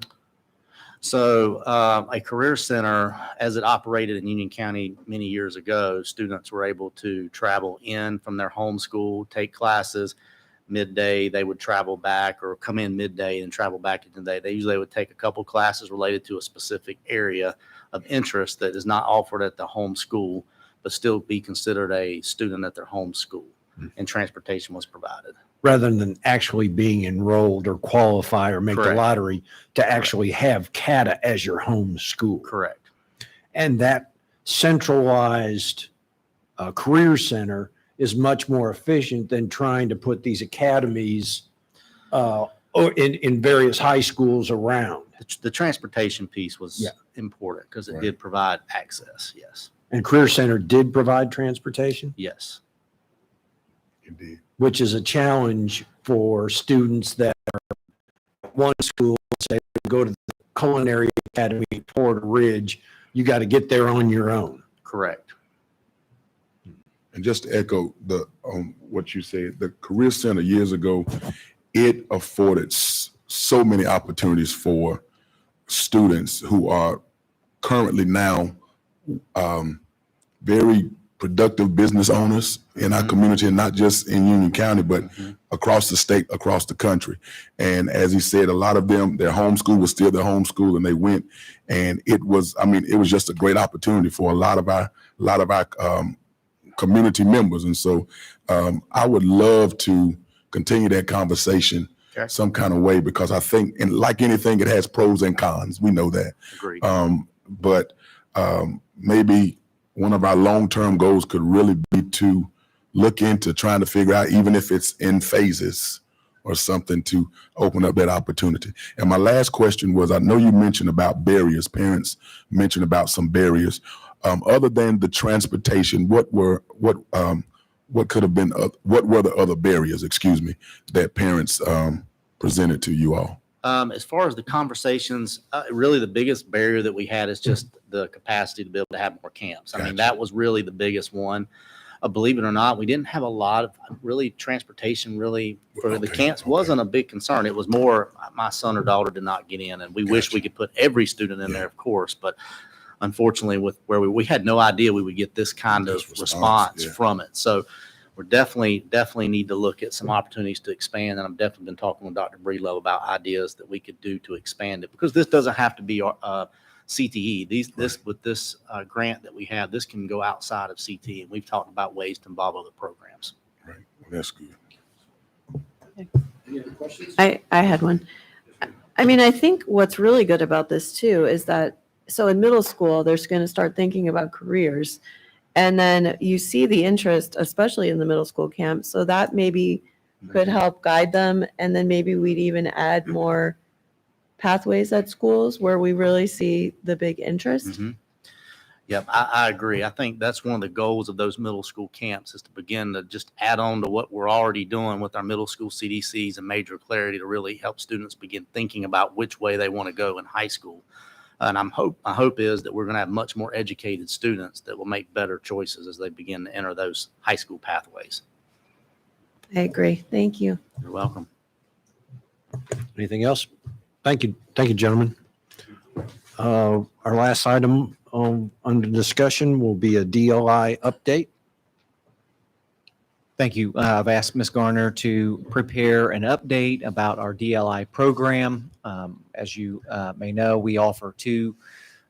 So a career center, as it operated in Union County many years ago, students were able to travel in from their home school, take classes. Midday, they would travel back or come in midday and travel back into the day. They usually would take a couple classes related to a specific area of interest that is not offered at the home school, but still be considered a student at their home school. And transportation was provided. Rather than actually being enrolled or qualify or make the Correct. lottery, to actually have CATA as your home school. Correct. And that centralized career center is much more efficient than trying to put these academies in various high schools around. The transportation piece was Yeah. important because it Right. did provide access. Yes. And Career Center did provide transportation, Yes. Indeed. which is a challenge for students that are at one school, say, go to the Culinary Academy, Porter Ridge, you got to get there on your own. Correct. And just to echo what you said, the Career Center years ago, it afforded so many opportunities for students who are currently now very productive business owners in our community, and not just in Union County, but across the state, across the country. And as he said, a lot of them, their homeschool was still their homeschool, and they went, and it was just a great opportunity for a lot of our community members. And so I would love to continue that conversation some kind of way, because I think, and like anything, it has pros and cons. We know that. Agreed. But maybe one of our long-term goals could really be to look into trying to figure out, even if it's in phases or something, to open up that opportunity. And my last question was, I know you mentioned about barriers, parents mentioned about some barriers. Other than the transportation, what were the other barriers, that parents presented to you all? As far as the conversations, really the biggest barrier that we had is just the capacity to be able to have more camps. I mean, Gotcha. that was really the biggest one. Believe it or not, we didn't have a lot of really transportation really for the Okay, camps okay. wasn't a big concern. It was more my son or daughter did not get in, and we wish we could put every student in Yeah. there, of course, but unfortunately with where we had no idea we would get this kind of This response yeah. from it. So we're definitely need to look at some opportunities to expand. And I've definitely been talking with Dr. Breedlove about ideas that we could do to expand it, because this doesn't have to be CTE. With this grant that we have, this can go outside of CTE. And we've talked about ways to involve other programs. Right. Well, that's good. I had one. I mean, I think what's really good about this too is that, so in middle school, they're going to start thinking about careers. And then you see the interest, especially in the middle school camp. So that maybe could help guide them. And then maybe we'd even add more pathways at schools where we really see the big interest. Mhm. Yep, I agree. I think that's one of the goals of those middle school camps, is to begin to just add on to what we're already doing with our middle school CDCs and Major Clarity, to really help students begin thinking about which way they want to go in high school. And my hope is that we're going to have much more educated students that will make better choices as they begin to enter those high school pathways. I agree. Thank you. You're welcome. Anything else? Thank you. Thank you, gentlemen. Our last item under discussion will be a DLI update. Thank you. I've asked Ms. Garner to prepare an update about our DLI program. As you may know, we offer two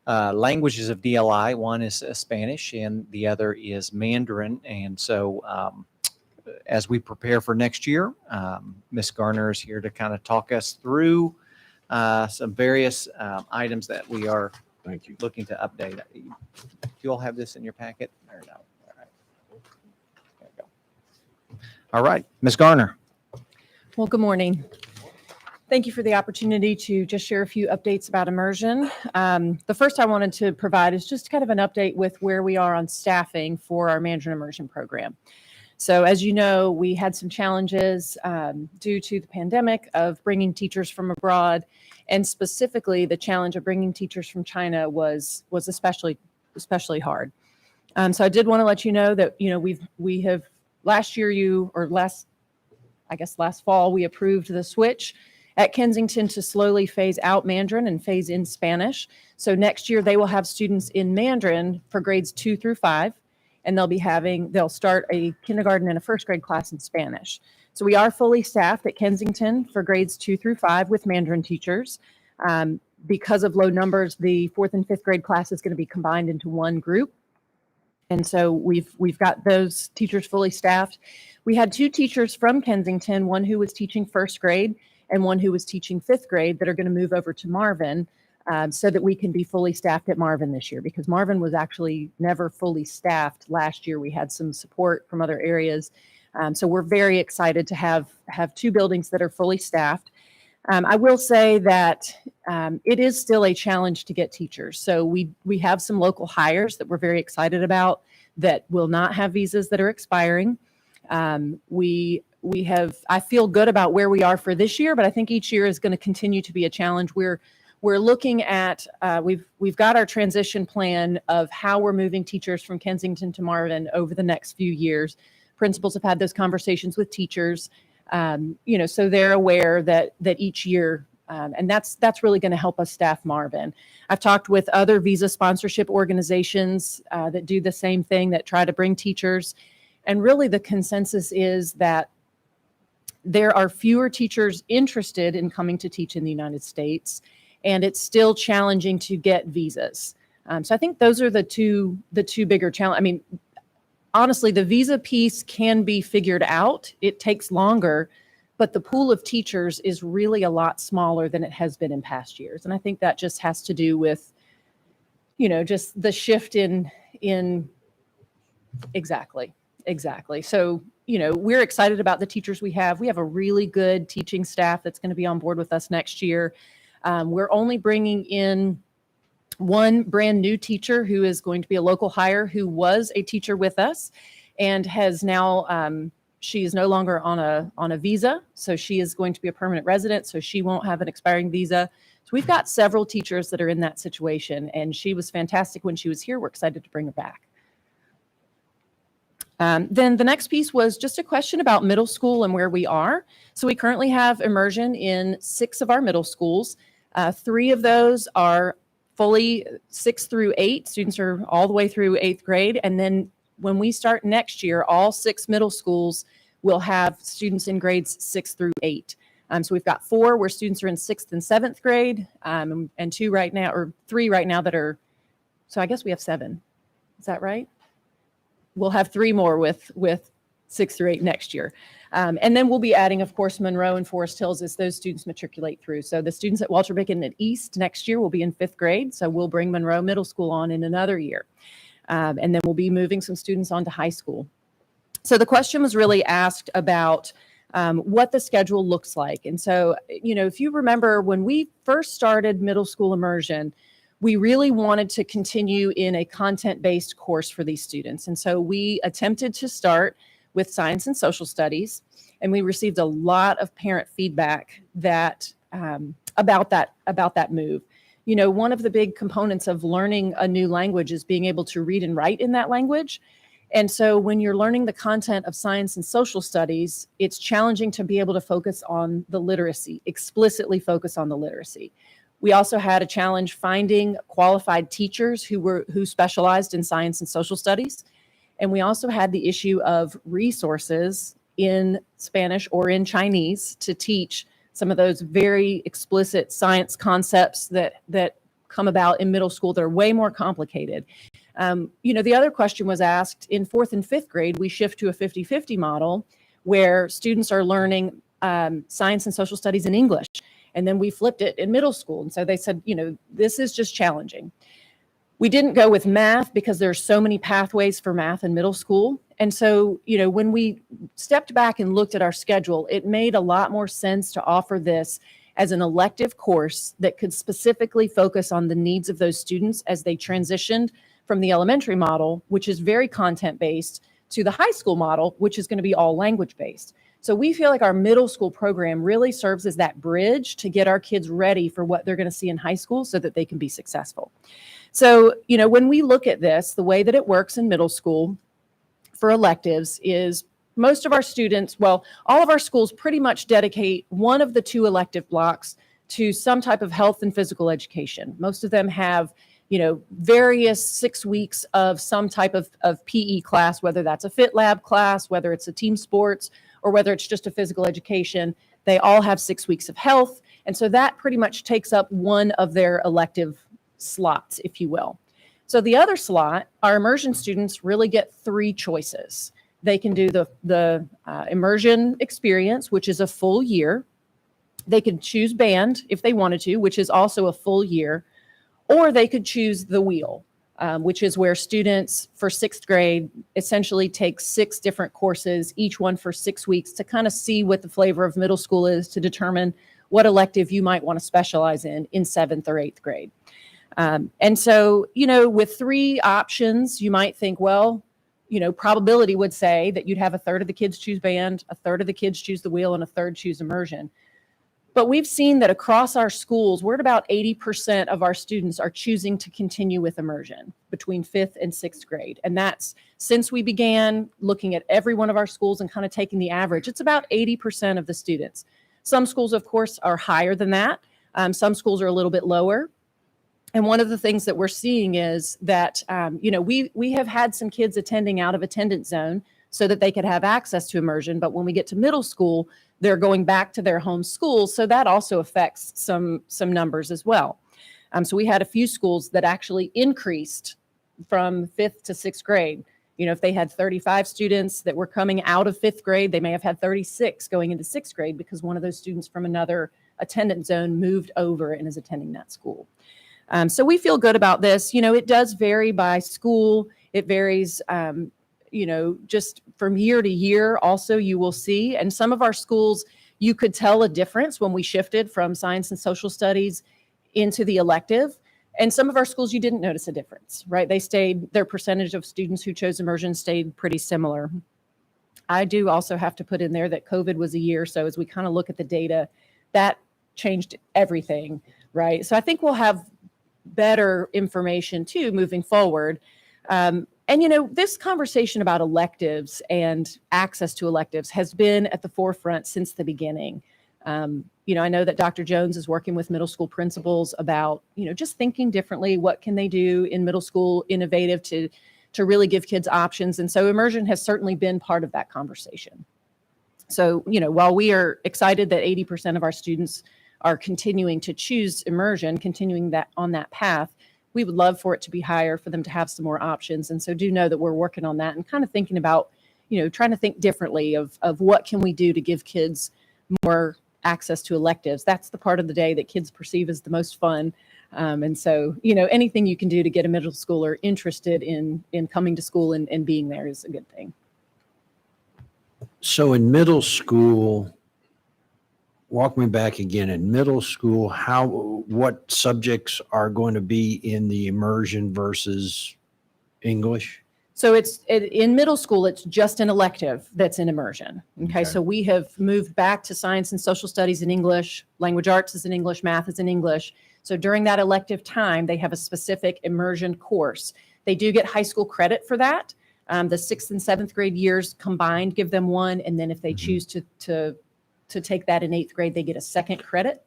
languages of DLI. One is Spanish and the other is Mandarin. And so as we prepare for next year, Ms. Garner is here to kind of talk us through some various items that we are Thank you. looking to update. Do you all have this in your packet or no? All right. There we go. All right, Ms. Garner. Well, good morning. Thank you for the opportunity to just share a few updates about Immersion. The first I wanted to provide is just kind of an update with where we are on staffing for our Mandarin Immersion program. So as you know, we had some challenges due to the pandemic of bringing teachers from abroad, and specifically the challenge of bringing teachers from China was especially hard. So I did want to let you know that, you know, we have last fall, we approved the switch at Kensington to slowly phase out Mandarin and phase in Spanish. So next year they will have students in Mandarin for grades 2 through 5. And they'll start a kindergarten and a first grade class in Spanish. So we are fully staffed at Kensington for grades 2 through 5 with Mandarin teachers. Because of low numbers, the 4th and 5th grade class is going to be combined into one group. And so we've got those teachers fully staffed. We had 2 teachers from Kensington, one who was teaching first grade and one who was teaching 5th grade, that are going to move over to Marvin. So that we can be fully staffed at Marvin this year, because Marvin was actually never fully staffed last year. We had some support from other areas. So we're very excited to have 2 buildings that are fully staffed. I will say that it is still a challenge to get teachers. So we have some local hires that we're very excited about that will not have visas that are expiring. I feel good about where we are for this year, but I think each year is going to continue to be a challenge. We're looking at, we've got our transition plan of how we're moving teachers from Kensington to Marvin over the next few years. Principals have had those conversations with teachers, so they're aware that each year, and that's really going to help us staff Marvin. I've talked with other visa sponsorship organizations that do the same thing, that try to bring teachers. And really the consensus is that there are fewer teachers interested in coming to teach in the United States, and it's still challenging to get visas. So I think those are the two bigger challenges. I mean, honestly, the visa piece can be figured out. It takes longer, but the pool of teachers is really a lot smaller than it has been in past years. And I think that just has to do with, just the shift in exactly. So, we're excited about the teachers we have. We have a really good teaching staff that's going to be on board with us next year. We're only bringing in one brand new teacher who is going to be a local hire, who was a teacher with us and has now, she is no longer on a visa. So she is going to be a permanent resident. So she won't have an expiring visa. So we've got several teachers that are in that situation, and she was fantastic when she was here. We're excited to bring her back. Then the next piece was just a question about middle school and where we are. So we currently have Immersion in 6 of our middle schools. 3 of those are fully 6 through 8. Students are all the way through 8th grade. And then when we start next year, all 6 middle schools will have students in grades 6 through 8. So we've got 4 where students are in 6th and 7th grade, and 2 right now, or 3 right now that are, so I guess we have 7. Is that right? We'll have 3 more with 6 through 8 next year. And then we'll be adding, of course, Monroe and Forest Hills as those students matriculate through. So the students at Walter Bacon at East next year will be in 5th grade. So we'll bring Monroe Middle School on in another year. And then we'll be moving some students on to high school. So the question was really asked about what the schedule looks like. And so, if you remember when we first started middle school immersion, we really wanted to continue in a content-based course for these students. And so we attempted to start with science and social studies, and we received a lot of parent feedback that about that move. One of the big components of learning a new language is being able to read and write in that language. And so when you're learning the content of science and social studies, it's challenging to be able to focus on the literacy, explicitly focus on the literacy. We also had a challenge finding qualified teachers who specialized in science and social studies. And we also had the issue of resources in Spanish or in Chinese to teach some of those very explicit science concepts that come about in middle school that are way more complicated. The other question was asked in 4th and 5th grade, we shift to a 50-50 model where students are learning science and social studies in English. And then we flipped it in middle school. And so they said, this is just challenging. We didn't go with math because there's so many pathways for math in middle school. And so, when we stepped back and looked at our schedule, it made a lot more sense to offer this as an elective course that could specifically focus on the needs of those students as they transitioned from the elementary model, which is very content-based, to the high school model, which is going to be all language-based. So we feel like our middle school program really serves as that bridge to get our kids ready for what they're going to see in high school so that they can be successful. So, when we look at this, the way that it works in middle school for electives is most of our students, all of our schools pretty much dedicate one of the 2 elective blocks to some type of health and physical education. Most of them have various 6 weeks of some type of PE class, whether that's a fit lab class, whether it's a team sports, or whether it's just a physical education. They all have 6 weeks of health. And so that pretty much takes up one of their elective slots, if you will. So the other slot, our immersion students really get 3 choices. They can do the immersion experience, which is a full year. They could choose band if they wanted to, which is also a full year. Or they could choose the wheel, which is where students for 6th grade essentially take 6 different courses, each one for 6 weeks, to kind of see what the flavor of middle school is, to determine what elective you might want to specialize in 7th or 8th grade. And so, with 3 options, you might think, probability would say that you'd have a third of the kids choose band, a third of the kids choose the wheel, and a third choose immersion. But we've seen that across our schools, we're at about 80% of our students are choosing to continue with immersion between 5th and 6th grade. And that's since we began looking at every one of our schools and kind of taking the average, it's about 80% of the students. Some schools, of course, are higher than that. Some schools are a little bit lower. And one of the things that we're seeing is that, we have had some kids attending out of attendance zone so that they could have access to immersion. But when we get to middle school, they're going back to their home schools. So that also affects some numbers as well. So we had a few schools that actually increased from 5th to 6th grade. If they had 35 students that were coming out of 5th grade, they may have had 36 going into 6th grade because one of those students from another attendance zone moved over and is attending that school. So we feel good about this. It does vary by school. It varies, just from year to year also you will see. And some of our schools, you could tell a difference when we shifted from science and social studies into the elective. And some of our schools, you didn't notice a difference, right? Their percentage of students who chose immersion stayed pretty similar. I do also have to put in there that COVID was a year. So as we kind of look at the data, that changed everything, right? So I think we'll have better information too moving forward. This conversation about electives and access to electives has been at the forefront since the beginning. I know that Dr. Jones is working with middle school principals about, just thinking differently. What can they do in middle school, innovative to really give kids options? And so immersion has certainly been part of that conversation. So, while we are excited that 80% of our students are continuing to choose immersion, continuing that on that path, we would love for it to be higher, for them to have some more options. And so do know that we're working on that and kind of thinking about, trying to think differently of what can we do to give kids more access to electives. That's the part of the day that kids perceive as the most fun. And so, anything you can do to get a middle schooler interested in coming to school and being there is a good thing. So in middle school, walk me back again. In middle school, what subjects are going to be in the immersion versus English? So in middle school, it's just an elective that's in immersion. Okay. So we have moved back to science and social studies in English, language arts is in English, math is in English. So during that elective time, they have a specific immersion course. They do get high school credit for that. The sixth and seventh grade years combined give them one. And then if they Mhm. choose to take that in eighth grade, they get a second credit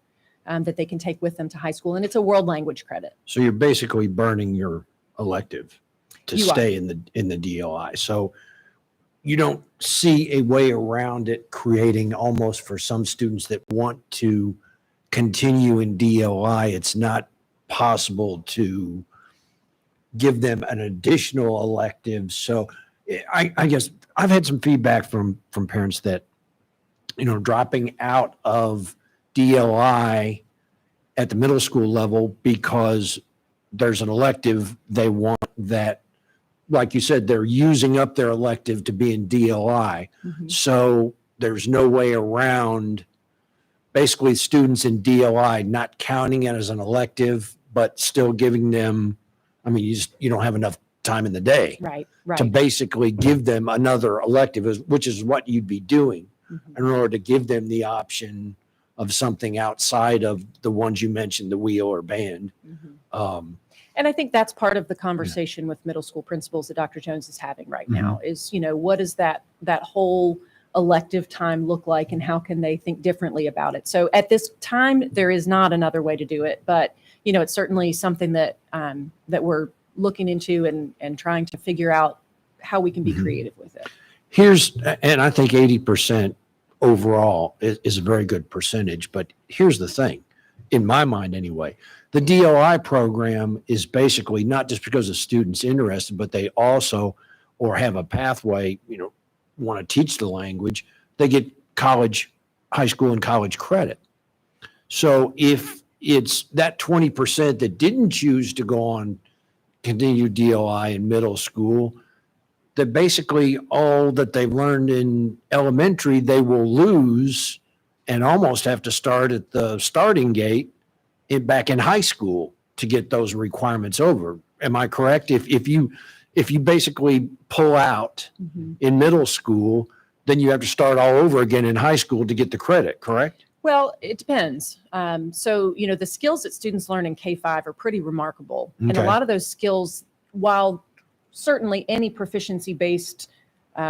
that they can take with them to high school. And it's a world language credit. So you're basically burning your elective to You are. stay in the DLI. So you don't see a way around it creating almost for some students that want to continue in DLI, it's not possible to give them an additional elective. So I guess I've had some feedback from parents that, dropping out of DLI at the middle school level because there's an elective they want that, like you said, they're using up their elective to be in DLI. Mhm. So there's no way around basically students in DLI not counting it as an elective, but still giving them, you don't have enough time in the day Right, to right. basically give them another elective, which is what you'd be doing Mhm. in order to give them the option of something outside of the ones you mentioned, the wheel or band. Mhm. And I think that's part of the conversation with middle school principals that Dr. Jones is having right now is, what does that whole elective time look like and how can they think differently about it? So at this time, there is not another way to do it, but it's certainly something that that we're looking into and trying to figure out how we can be Mhm. creative with it. And I think 80% overall is a very good percentage, but here's the thing, in my mind anyway, the DOI program is basically not just because the student's interested, but they also, or have a pathway, want to teach the language, they get high school and college credit. So if it's that 20% that didn't choose to go on continue DOI in middle school, that basically all that they've learned in elementary, they will lose and almost have to start at the starting gate back in high school to get those requirements over. Am I correct? If you basically pull out Mhm. in middle school, then you have to start all over again in high school to get the credit, correct? Well, it depends. So, the skills that students learn in K-5 are pretty remarkable. And a Okay. lot of those skills, while certainly any proficiency-based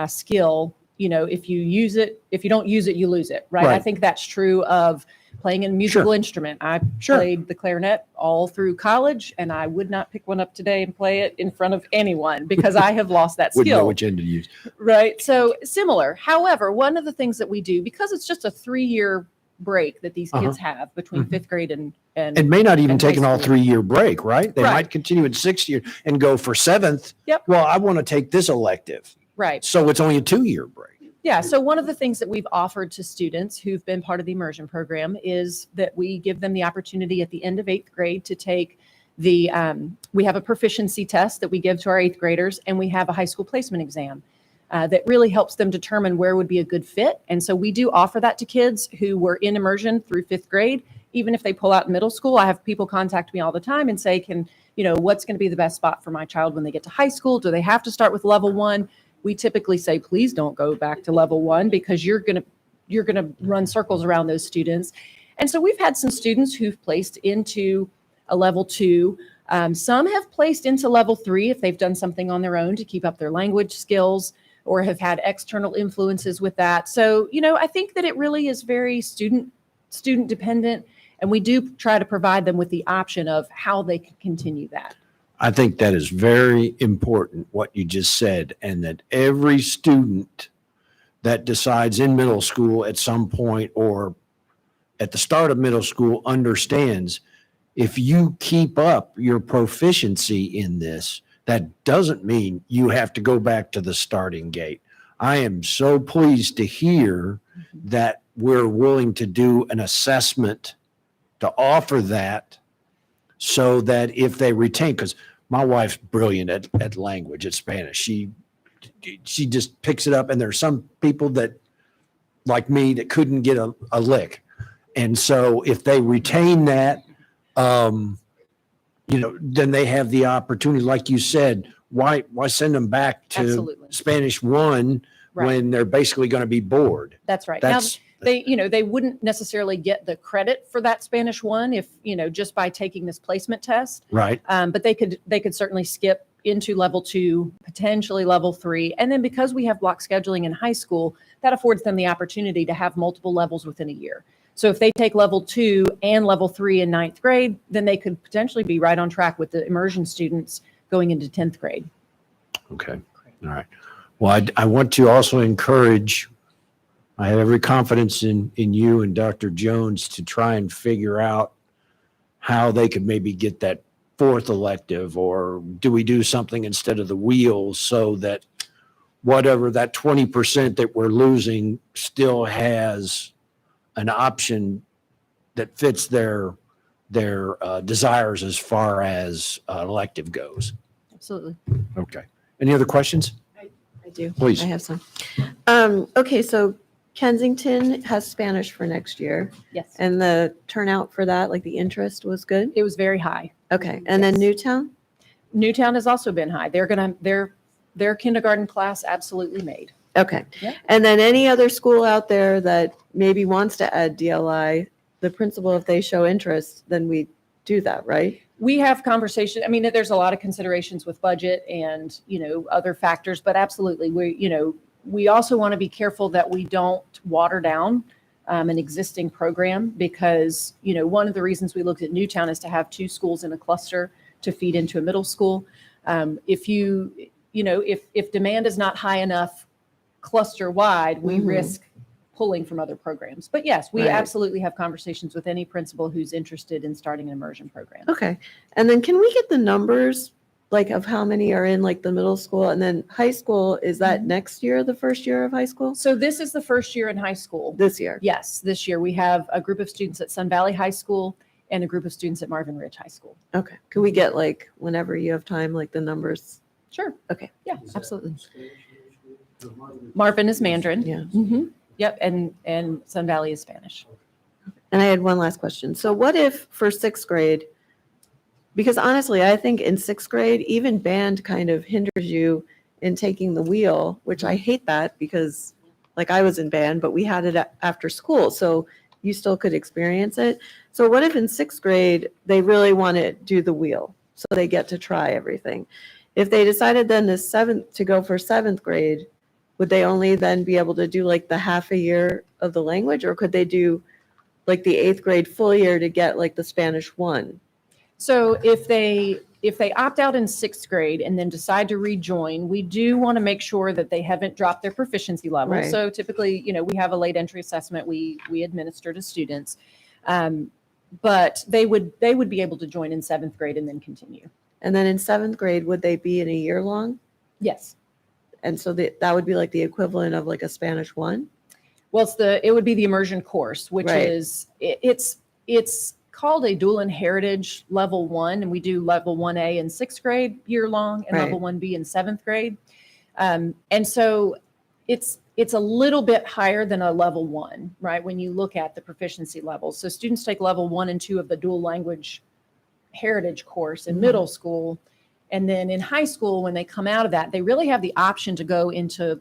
skill, if you don't use it, you lose it, right? I Right. think that's true of playing a musical instrument. I Sure. played the clarinet all through college, and I would not pick one up today and play it in front of anyone because I have lost that Wouldn't know skill. which end to use. Right. So similar. However, one of the things that we do, because it's just a 3-year break that these kids have between Mhm. fifth grade and It may not even and take high an all school. 3-year break, right? They Right. might continue in 6th year and go for 7th. Yep. Well, I want to take this elective. right. So it's only a 2-year break. Yeah. So one of the things that we've offered to students who've been part of the immersion program is that we give them the opportunity at the end of 8th grade to take we have a proficiency test that we give to our 8th graders, and we have a high school placement exam that really helps them determine where would be a good fit. And so we do offer that to kids who were in immersion through 5th grade. Even if they pull out in middle school, I have people contact me all the time and say, what's going to be the best spot for my child when they get to high school? Do they have to start with level 1? We typically say, please don't go back to level 1 because you're going to run circles around those students. And so we've had some students who've placed into a level 2. Some have placed into level 3 if they've done something on their own to keep up their language skills or have had external influences with that. So, I think that it really is very student dependent. And we do try to provide them with the option of how they can continue that. I think that is very important, what you just said, and that every student that decides in middle school at some point or at the start of middle school understands if you keep up your proficiency in this, that doesn't mean you have to go back to the starting gate. I am so pleased to hear that we're willing to do an assessment to offer that so that if they retain, because my wife's brilliant at language, at Spanish. She just picks it up, and there's some people that, like me, that couldn't get a lick. And so if they retain that, then they have the opportunity, like you said, why send them back to Absolutely. Spanish 1 Right. when they're basically going to be bored? That's right. That's They wouldn't necessarily get the credit for that Spanish 1 if, just by taking this placement test. right. But they could certainly skip into level 2, potentially level 3. And then because we have block scheduling in high school, that affords them the opportunity to have multiple levels within a year. So if they take level 2 and level 3 in 9th grade, then they could potentially be right on track with the immersion students going into 10th grade. Okay. All right. Well, I want to also encourage, I have every confidence in you and Dr. Jones to try and figure out how they could maybe get that 4th elective, or do we do something instead of the wheels so that whatever that 20% that we're losing still has an option that fits their desires as far as elective goes. Absolutely. Okay. Any other questions? I do. Please. I have some. Okay, so Kensington has Spanish for next year, Yes. and the turnout for that, like the interest was good. It was very high. Okay, and then Yes. Newtown? Newtown has also been high. Their kindergarten class absolutely made. Okay. Yeah. And then any other school out there that maybe wants to add DLI, the principal, if they show interest, then we do that, right? We have conversation. I mean, there's a lot of considerations with budget and, other factors, but absolutely, we also want to be careful that we don't water down an existing program, because, one of the reasons we looked at Newtown is to have 2 schools in a cluster to feed into a middle school. If demand is not high enough cluster wide, we Mhm. risk pulling from other programs. But yes, we Right. absolutely have conversations with any principal who's interested in starting an immersion program. Okay. And then can we get the numbers, like of how many are in like the middle school, and then high school, is that next year, the first year of high school? So this is the first year in high school. This year? Yes, this year we have a group of students at Sun Valley High School and a group of students at Marvin Ridge High School. Okay. Can we get like, whenever you have time, like the numbers? Sure. Okay. Yeah, absolutely. Marvin is Mandarin. Yeah. Yep, and Sun Valley is Spanish. And I had one last question. So what if for 6th grade, because honestly, I think in 6th grade, even band kind of hinders you in taking the wheel, which I hate that, because like I was in band, but we had it after school. So you still could experience it. So what if in 6th grade, they really want to do the wheel? So they get to try everything. If they decided then to go for 7th grade, would they only then be able to do like the half a year of the language, or could they do like the 8th grade full year to get like the Spanish 1? So if they opt out in 6th grade and then decide to rejoin, we do want to make sure that they haven't dropped their proficiency level. Right. So typically, we have a late entry assessment we administer to students. But they would be able to join in 7th grade and then continue. And then in 7th grade, would they be in a year long? Yes. And so that would be like the equivalent of like a Spanish 1? Well, it would be the immersion course, which Right. is it's called a dual and heritage level 1, and we do level 1A in 6th grade year long and Right. level 1B in 7th grade. And so it's a little bit higher than a level 1, right? When you look at the proficiency levels. So students take level 1 and 2 of the dual language heritage course in middle school. And then in high school, when they come out of that, they really have the option to go into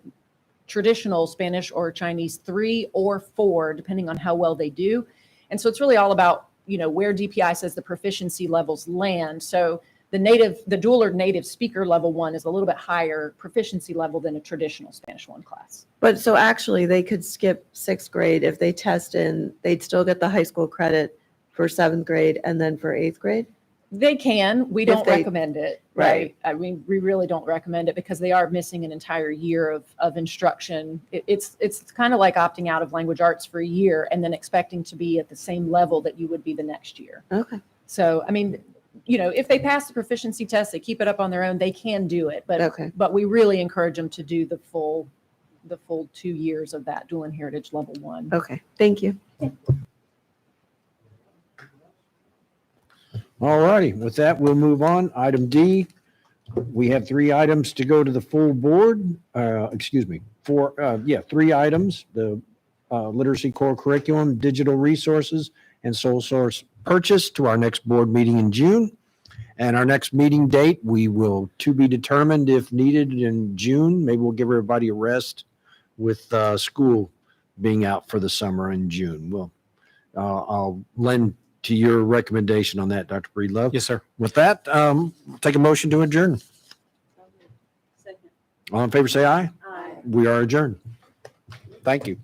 traditional Spanish or Chinese 3 or 4, depending on how well they do. And so it's really all about, where DPI says the proficiency levels land. So the dual or native speaker level 1 is a little bit higher proficiency level than a traditional Spanish 1 class. But so actually they could skip 6th grade if they test in, they'd still get the high school credit for 7th grade and then for 8th grade? They can. We If don't they- recommend it, Right. right? I mean, we really don't recommend it because they are missing an entire year of instruction. It's kind of like opting out of language arts for a year and then expecting to be at the same level that you would be the next year. Okay. So, I mean, if they pass the proficiency test, they keep it up on their own, they can do it. Okay. But we really encourage them to do the full 2 years of that dual and heritage level 1. Okay. Thank you. All righty. With that, we'll move on. Item D, we have 3 items to go to the full board. Three items: the literacy core curriculum, digital resources, and sole source purchase to our next board meeting in June. And our next meeting date, we will to be determined if needed in June. Maybe we'll give everybody a rest with school being out for the summer in June. I'll lend to your recommendation on that, Dr. Breedlove. Yes, sir. With that, take a motion to adjourn. All in favor, say aye. Aye. We are adjourned. Thank you.